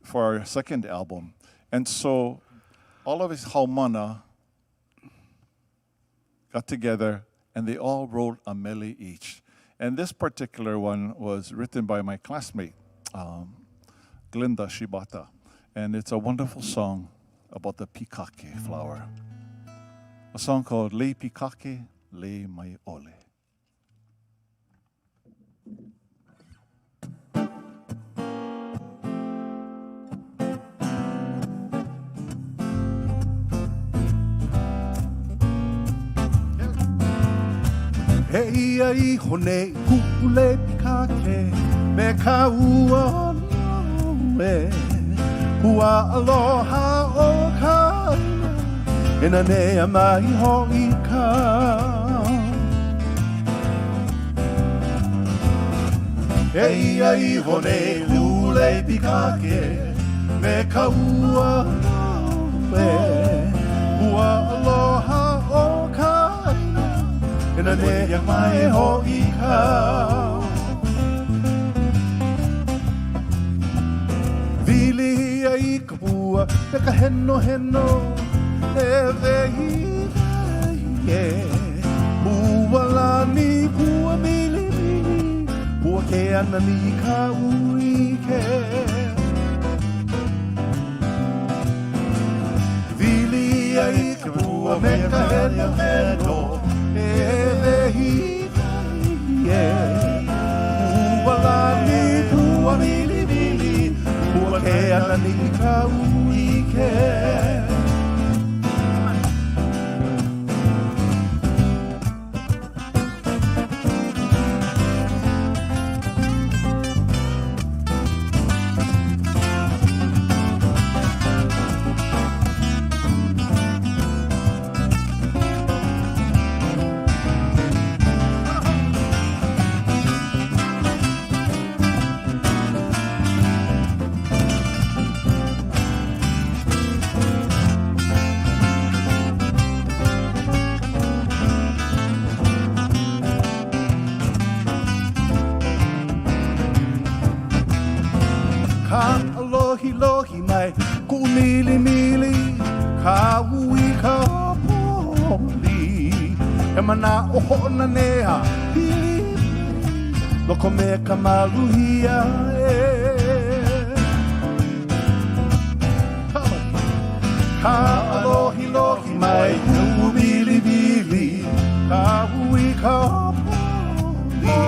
for our second album, and so all of his haumana got together, and they all wrote a mele each. And this particular one was written by my classmate, Glinda Shibata, and it's a wonderful song about the pikake flower. A song called Le Pikake, Le Mai Ole. Hei ai hone ku'ule pika pihake me ka ua noe Ua aloha o ka ina nea mai ho'i ka E ia I hone hule pikake me ka ua noe Ua aloha o ka ina nea mai ho'i ka Vili ai ka pua me ka heno heno e vehi e Pua lani pua mili mili Pua ke ana ni ka ui ke Vili ai ka pua me ka heno heno e vehi e Pua lani pua mili mili Pua ke ana ni ka ui ke Lohi lohi mai ku mili mili ka ui ka poli e mana o hona nea pili loko me ka maluhia e ka lohi lohi mai ku mili mili ka ui ka poli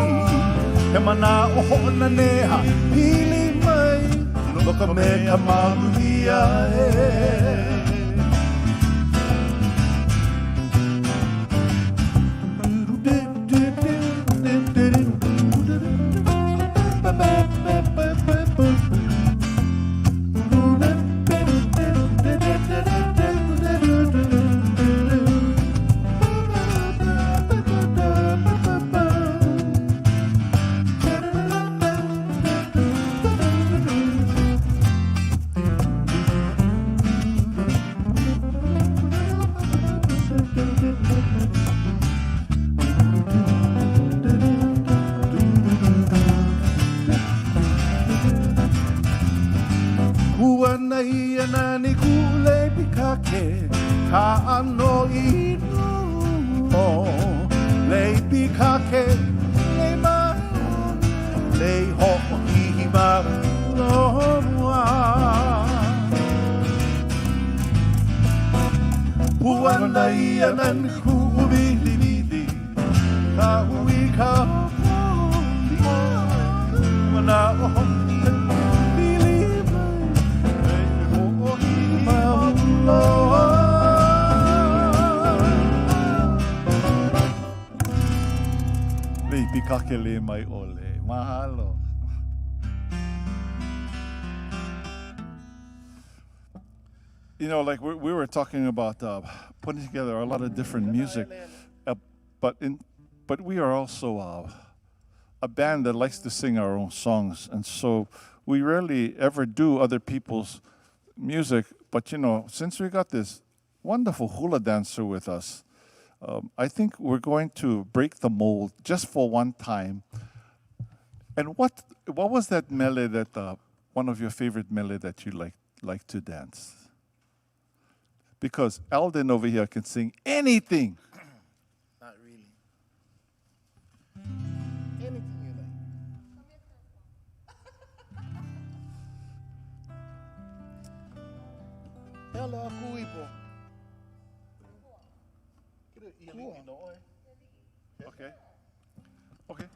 e mana o hona nea pili Look at me, come on, Kakele mai ole. Mahalo. You know, like we were talking about putting together a lot of different music, but we are also a band that likes to sing our own songs, and so we rarely ever do other people's music. But you know, since we got this wonderful hula dancer with us, I think we're going to break the mold just for one time. And what was that mele that one of your favorite mele that you like to dance? Because Alden over here can sing anything. Not really. Anything you like. Hello, Kuipo. Okay. Okay.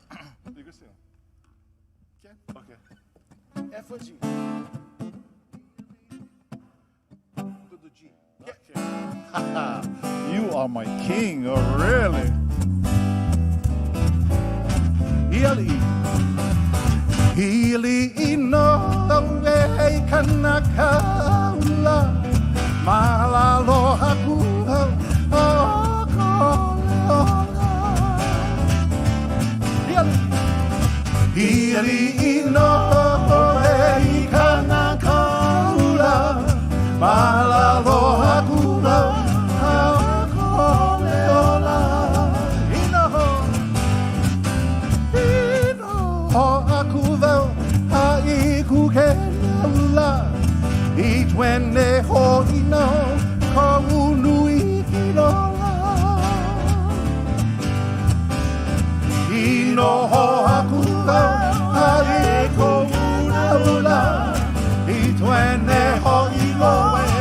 You can sing. Okay. F or G. Tudo G. Okay. You are my king, oh really? E Hili ino e Kahakalau Malalo haku Hili ino e Kahakalau Malalo haku Itwene ho ino ko unui kilola Ino ho akuka ai ko unula Itwene ho ino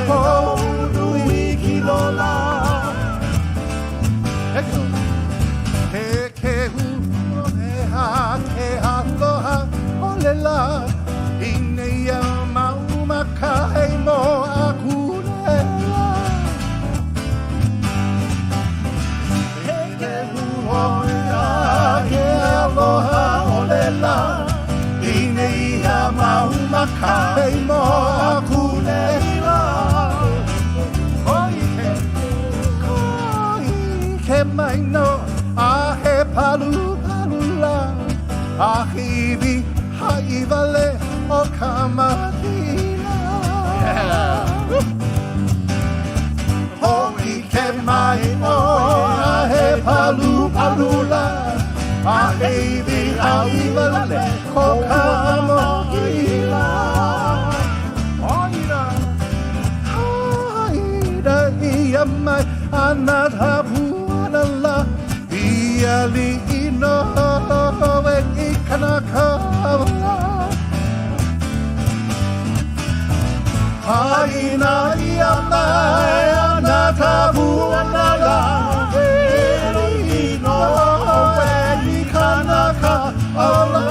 ko unui kilola He ke hu he ha ke aloha olela Ineia Mākaha mo akulela Ke huoia ke aloha olela Ineia Mākaha mo akulela Koi ke maino a he palu palula A hivi haivale o Camarillo Hoi ke mai o a he palu palula A heivi haivale o Camarillo Haida ia mai anata puanala Ia li ino e I Kahakalau Haina ia mai anata puanala Ino e I Kahakalau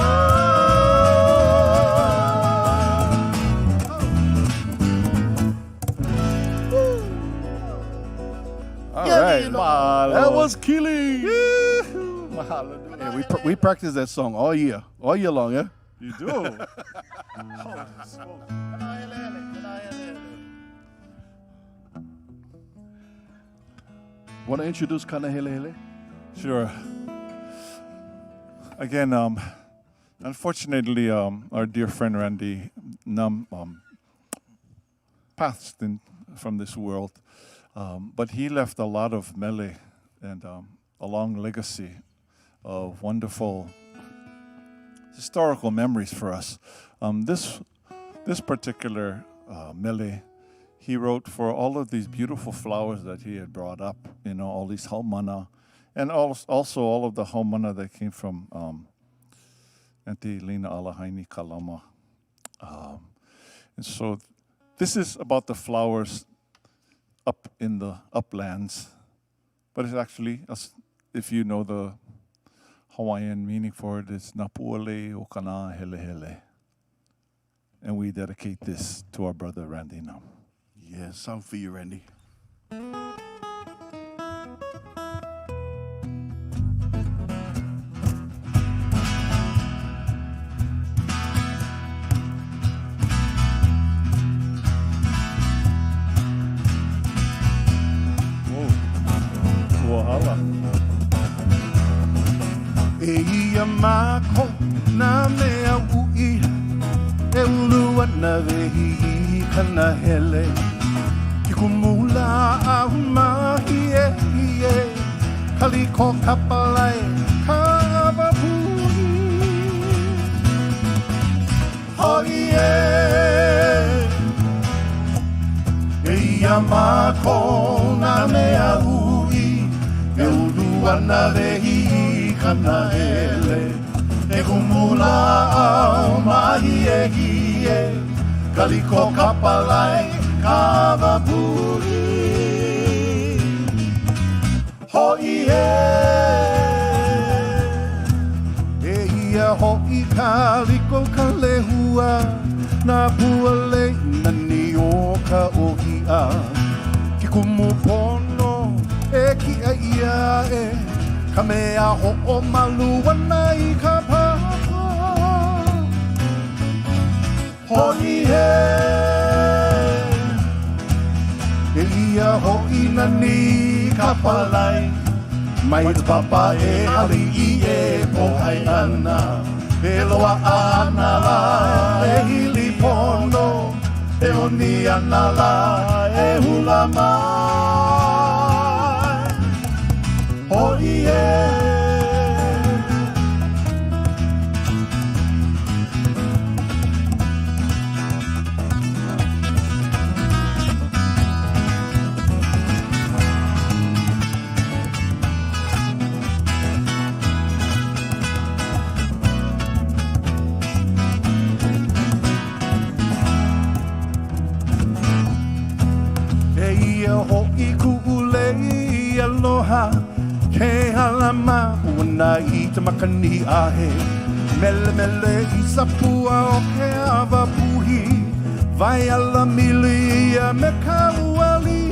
All right, that was killing. Yeah, we practice that song all year long, yeah. You do. Want to introduce Kanahele? Sure. Again, unfortunately, our dear friend Randy passed from this world, but he left a lot of mele and a long legacy of wonderful historical memories for us. This particular mele, he wrote for all of these beautiful flowers that he had brought up, all these haumana, and also all of the haumana that came from Auntie Lena Alahaini Kalama. And so this is about the flowers up in the uplands, but it's actually, if you know the Hawaiian meaning for it, it's Napuale o Kana Hele Hele. And we dedicate this to our brother Randy now. Yeah, song for you, Randy. Eia mako na mea ui E ulua na vehi kana hele Ki kumula au mahi e Kaliko kapalai kawapui Hoi Eia mako na mea ui E ulua na vehi kana hele E kumula au mahi e Kaliko kapalai kawapuri Hoi ia hoi kaliko kalehua Na puale na ni o ka ohia Ki kumupono e ki a ia e Ka mea ho'o malu wana I ka papa Hoi e ia hoi nani ka palai mai te papa e ali I e pohai ana e loa ana la e hili pono e oni ana la e hula mai hoi e ho'i ku'ulei aloha ke halama ua I te makani ahe mele mele I sapua o ke awa puhi vai ala mili ia me ka uali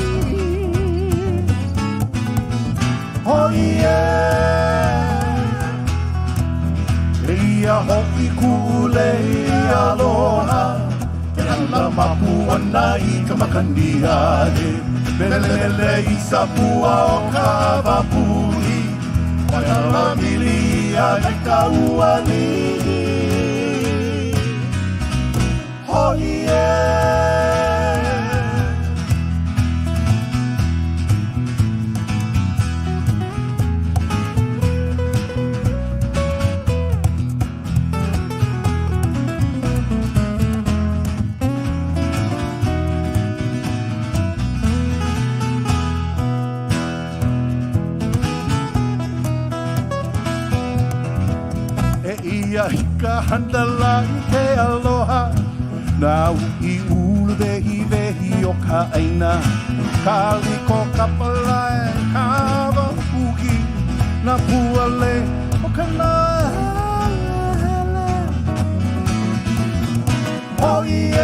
hoi e ia ho'i ku'ulei aloha ke halama puana I te makani ahe Mele I sapua o ka wapuri Mai ala mili a me ka uali Hoi e Ia hika handala I ke aloha Na u'i ulu vehi vehi o ka aina Kaliko kapalai kawa puhi Na puale o ka nahele Hoi e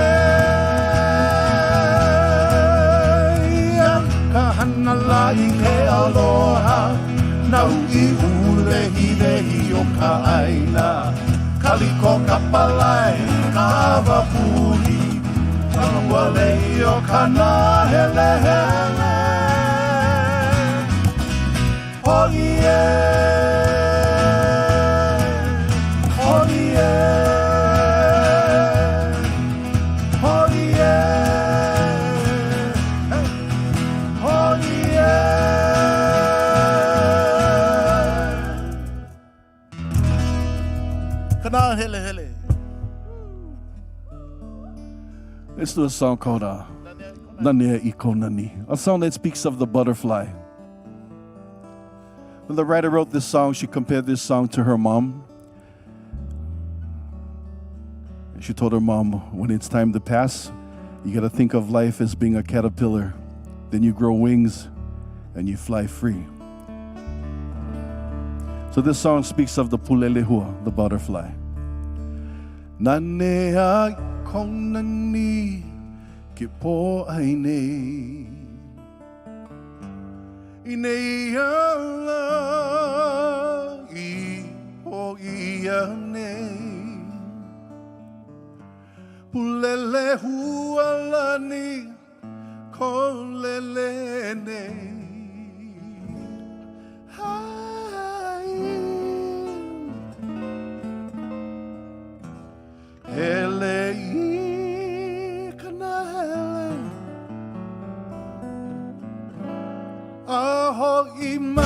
Ia ka handala I ke aloha Na u'i ulu vehi vehi o ka aina Kaliko kapalai kawa puhi Kanualei o ka nahele hele Hoi e Hoi e Hoi e Hoi e Hele, hele. Let's do a song called Nane Iko Nani, a song that speaks of the butterfly. When the writer wrote this song, she compared this song to her mom. She told her mom, when it's time to pass, you got to think of life as being a caterpillar. Then you grow wings and you fly free. So this song speaks of the pulelehua, the butterfly. Nanea konani ke po aine Ine ala I o iane Pulelehua lani kolelene Hele I kana hele Aho I mai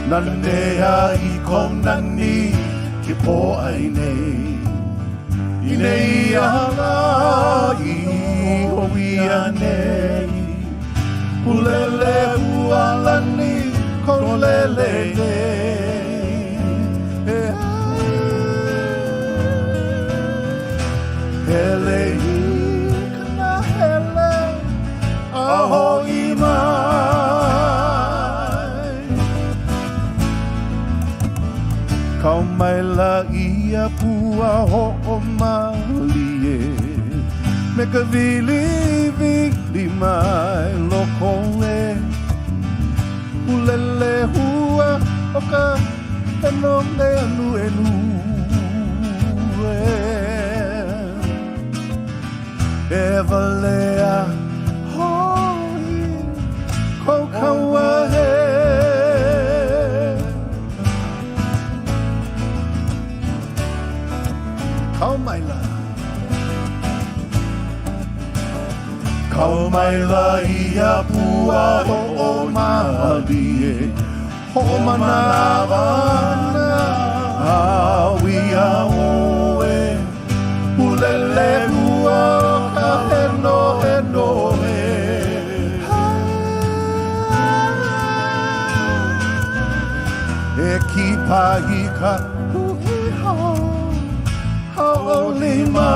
Nanea I konani ki po aine Ine ala I o iane Ulele ualani kolele Hele kana hele aho I mai Kau mai la ia pua ho o malie Meka vili vili mai loko e Ulele hua oka eno le anu enu Eva lea hoi kokawa he Kaumaila Kaumaila ia pua o maali e Ho manavana awi a oe Ulele hua ka heno heno e E ki pahika uhi ho Haolima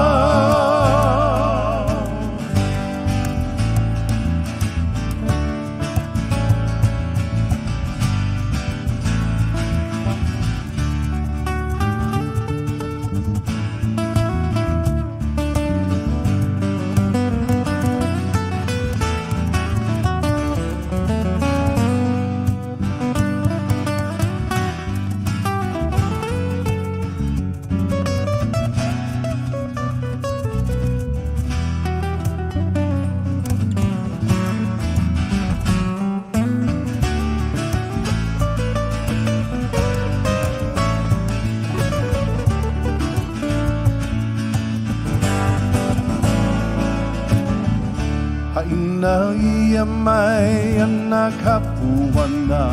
Haina ia mai ana kapuana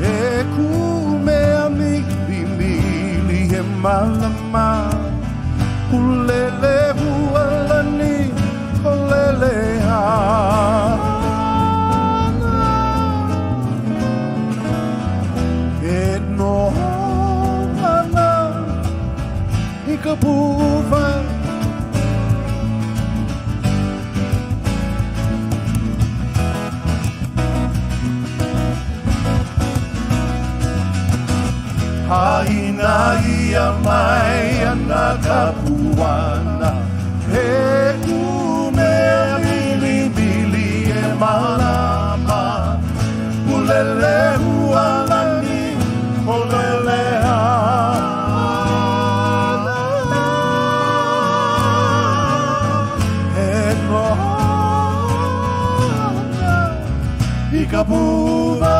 E ku mea mili mili he malama Ulele hualani kolele hana E no hana ikapuva Haina ia mai ana kapuana He umea mili mili e malama Ulele hualani olele hana He nohana ikapuva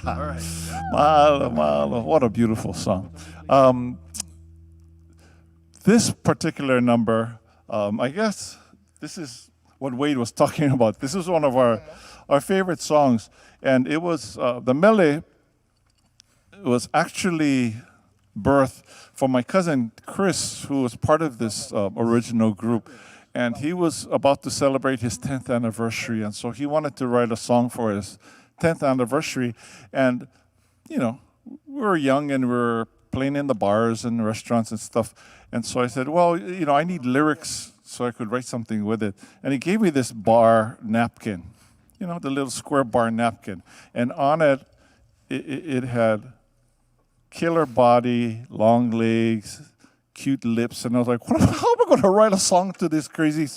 All right. Mahalo, mahalo. What a beautiful song. This particular number, I guess this is what Wade was talking about. This is one of our favorite songs. And it was, the mele was actually birthed from my cousin Chris, who was part of this original group. And he was about to celebrate his 10th anniversary. And so he wanted to write a song for his 10th anniversary. And, you know, we were young and we were playing in the bars and restaurants and stuff. And so I said, well, you know, I need lyrics so I could write something with it. And he gave me this bar napkin, you know, the little square bar napkin. And on it, it had killer body, long legs, cute lips. And I was like, how am I going to write a song to this crazy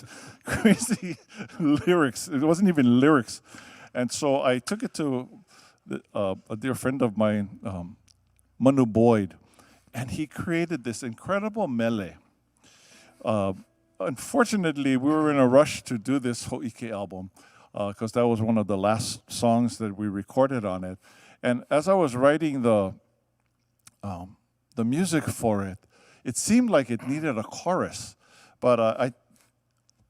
lyrics? It wasn't even lyrics. And so I took it to a dear friend of mine, Manu Boyd, and he created this incredible mele. Unfortunately, we were in a rush to do this Ho'ike album because that was one of the last songs that we recorded on it. And as I was writing the music for it, it seemed like it needed a chorus. But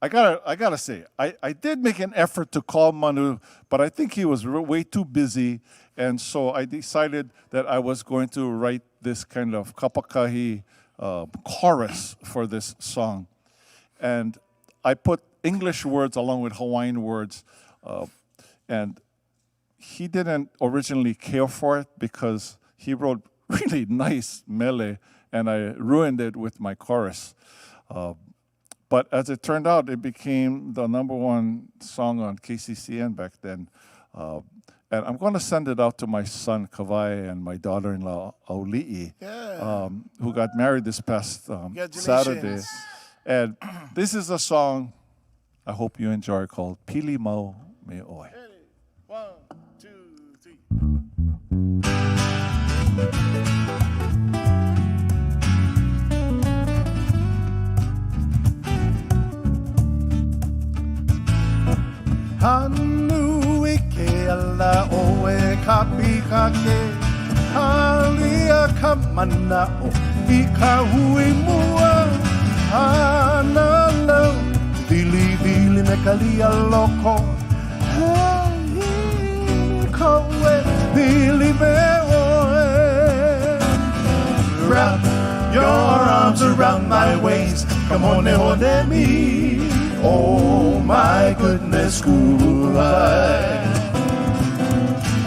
I gotta say, I did make an effort to call Manu, but I think he was way too busy, and so I decided that I was going to write this kind of kapakahi chorus for this song. And I put English words along with Hawaiian words, and he didn't originally care for it because he wrote really nice mele, and I ruined it with my chorus. But as it turned out, it became the #1 song on KCCN back then. And I'm going to send it out to my son, Keawe, and my daughter-in-law, Aoli'i, who got married this past Saturday. And this is a song I hope you enjoy called Pili Mau Me Oi. 1, 2, 3. Hanu ike ala o e kapi kake Halia kamana o I ka hui mua Hana lau Vili vili me kalia loko Hei koe Vili me oe Wrap your arms around my waist Come on, hone me Oh my goodness, goodbye.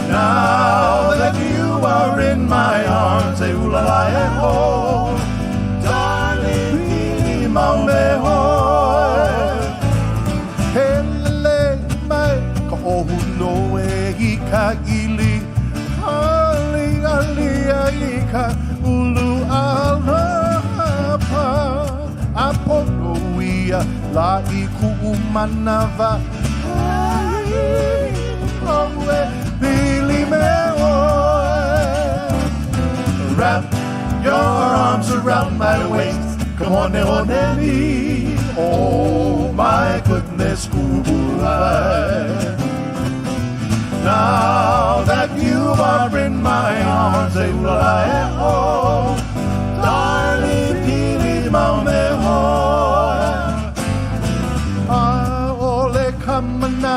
Now that you are in my arms, eulala e ho, darling, pili mau me hoi. Hele mai ka ohu no e I ka ili, ali ali I ka ulu alapa, apono ia. La iku manava Oe Pili me oe Wrap your arms around my waist Come on, me Oh my goodness, goodbye. Now that you are in my arms oh Darling, pili mau me Kamana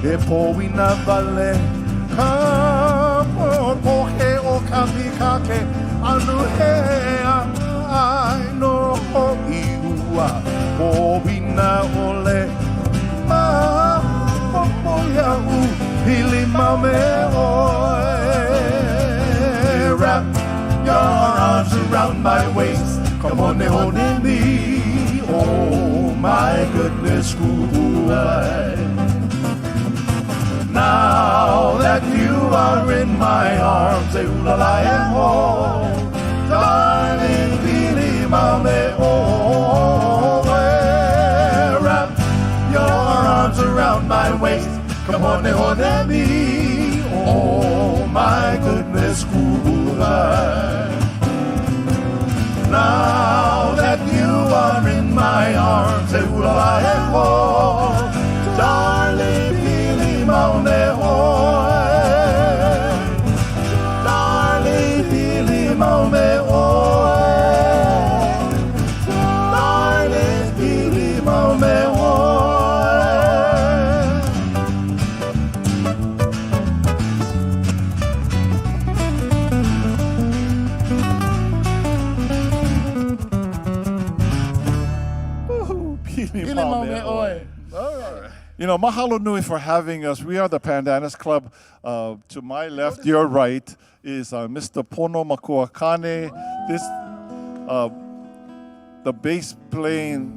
e poina vale ka o he o kami kake anu he ai no ho iua poina ole ma o ya u pili mame oe wrap your arms around my waist come on me oh my goodness, goodbye. Now that you are in my arms, eulala e ho, darling, pili mau me oe. Wrap your arms around my waist, come on, me, oh my goodness, goodbye. Now that you are in my arms, eulala e ho, darling, pili mau me oe. Darling, pili mau me oe. Darling, pili mau me oe. You know, mahalo nui for having us. We are the Pandanus Club. To my left, your right, is Mr. Pono Makuakane. This, the bass playing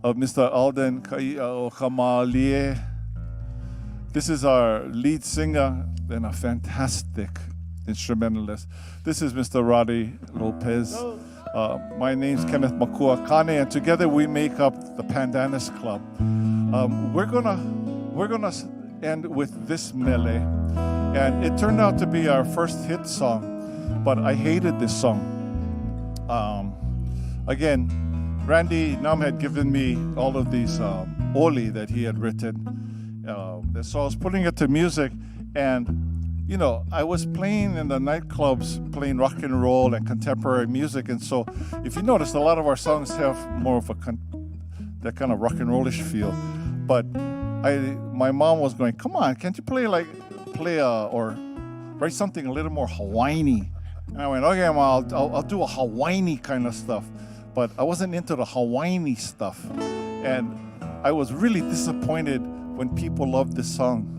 of Mr. Alden Kamalie. This is our lead singer and a fantastic instrumentalist. This is Mr. Roddy Lopez. My name's Kenneth Makuakane, and together we make up the Pandanus Club. We're gonna end with this mele, and it turned out to be our first hit song, but I hated this song. Again, Randy Nam had given me all of these oli that he had written, so I was putting it to music, and you know, I was playing in the nightclubs, playing rock and roll and contemporary music, and so if you notice, a lot of our songs have more of that kind of rock and rollish feel. But my mom was going, "Come on, can't you play or write something a little more Hawaiian?" And I went, "Okay, Mom, I'll do a Hawaiian kind of stuff." But I wasn't into the Hawaiian stuff, and I was really disappointed when people loved this song.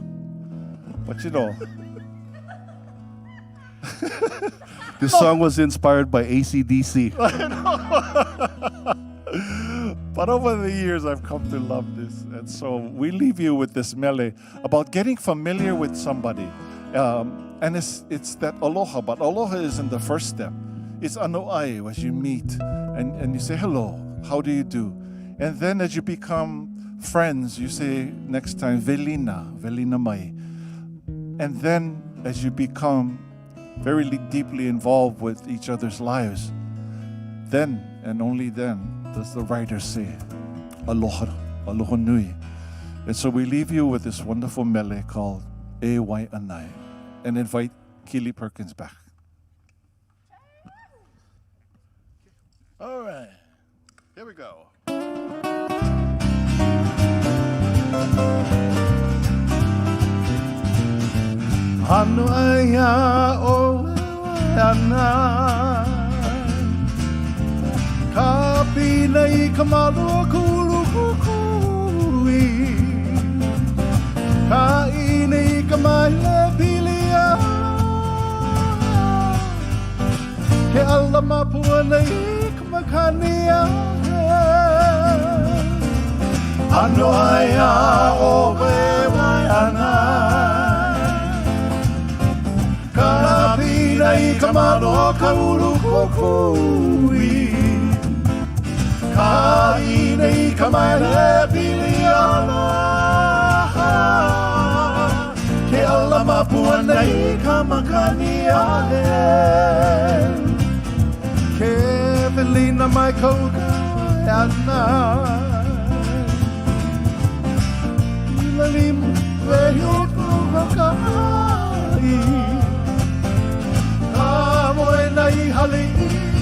But you know. This song was inspired by AC/DC. But over the years, I've come to love this. And so we leave you with this mele about getting familiar with somebody. And it's that aloha, but aloha isn't the first step. It's ano'ai as you meet and you say, hello, how do you do? And then as you become friends, you say next time, velina mai. And then as you become very deeply involved with each other's lives, then and only then does the writer say, aloha, aloha nui. And so we leave you with this wonderful mele called E Wai Anai, and invite Keely Perkins back. All right. Here we go. Anu aya o ana ka pina I ka malo kulu kukui ka ina I ka maile pilia ke ala mapua nei ka makania anu aya o wai ana ka pina I ka malo ka ulu kukui ka ina I ka maile piliana ke ala mapua nei ka makania ke velina mai kauka ana ila limu vehi kukakai moe nei hali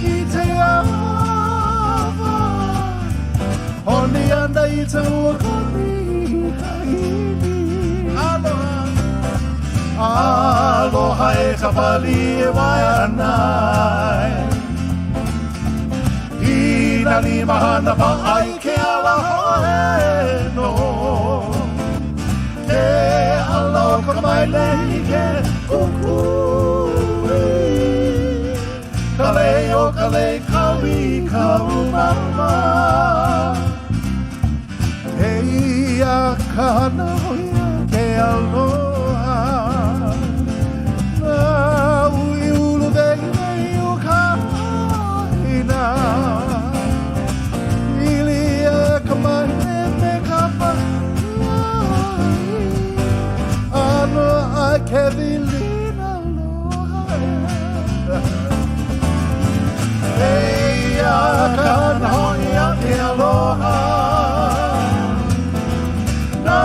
I te awa Honi ana I te uakani haini Aloha Aloha e ka pali e wai anai Ina ni mahana pa ai ke ala hoe no Ke alo ka mai lehi ke Kale o kale kawi kaumama Hei a kana hoia ke aloha Na ui ulu vei nei o ka haina Ili a kamane me ka pakai Ano a kevilina aloha Hey, kana hoia ke aloha Na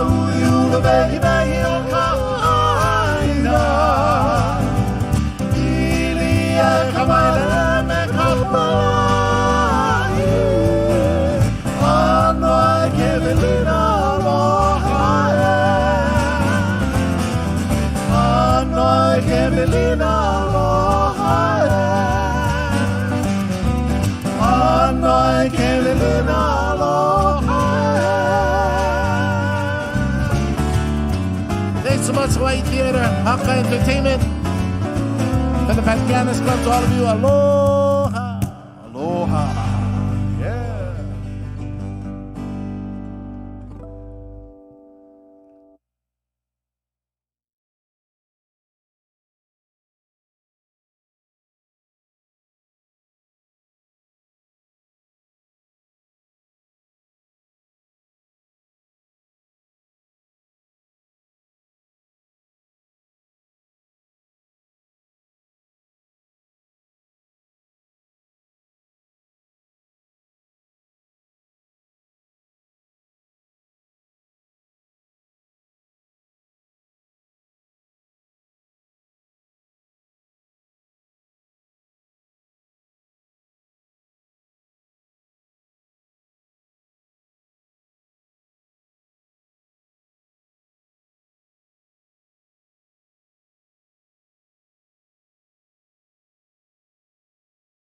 ui ulu vehi vehi o ka aina Ili e ka maile me ka pai Ano e ke vilina aloha Ano e ke vilina aloha Noi che livina aloha. Thanks so much, Hawaii Theater, Haka Entertainment, and the Pandanus Club. To all of you, aloha.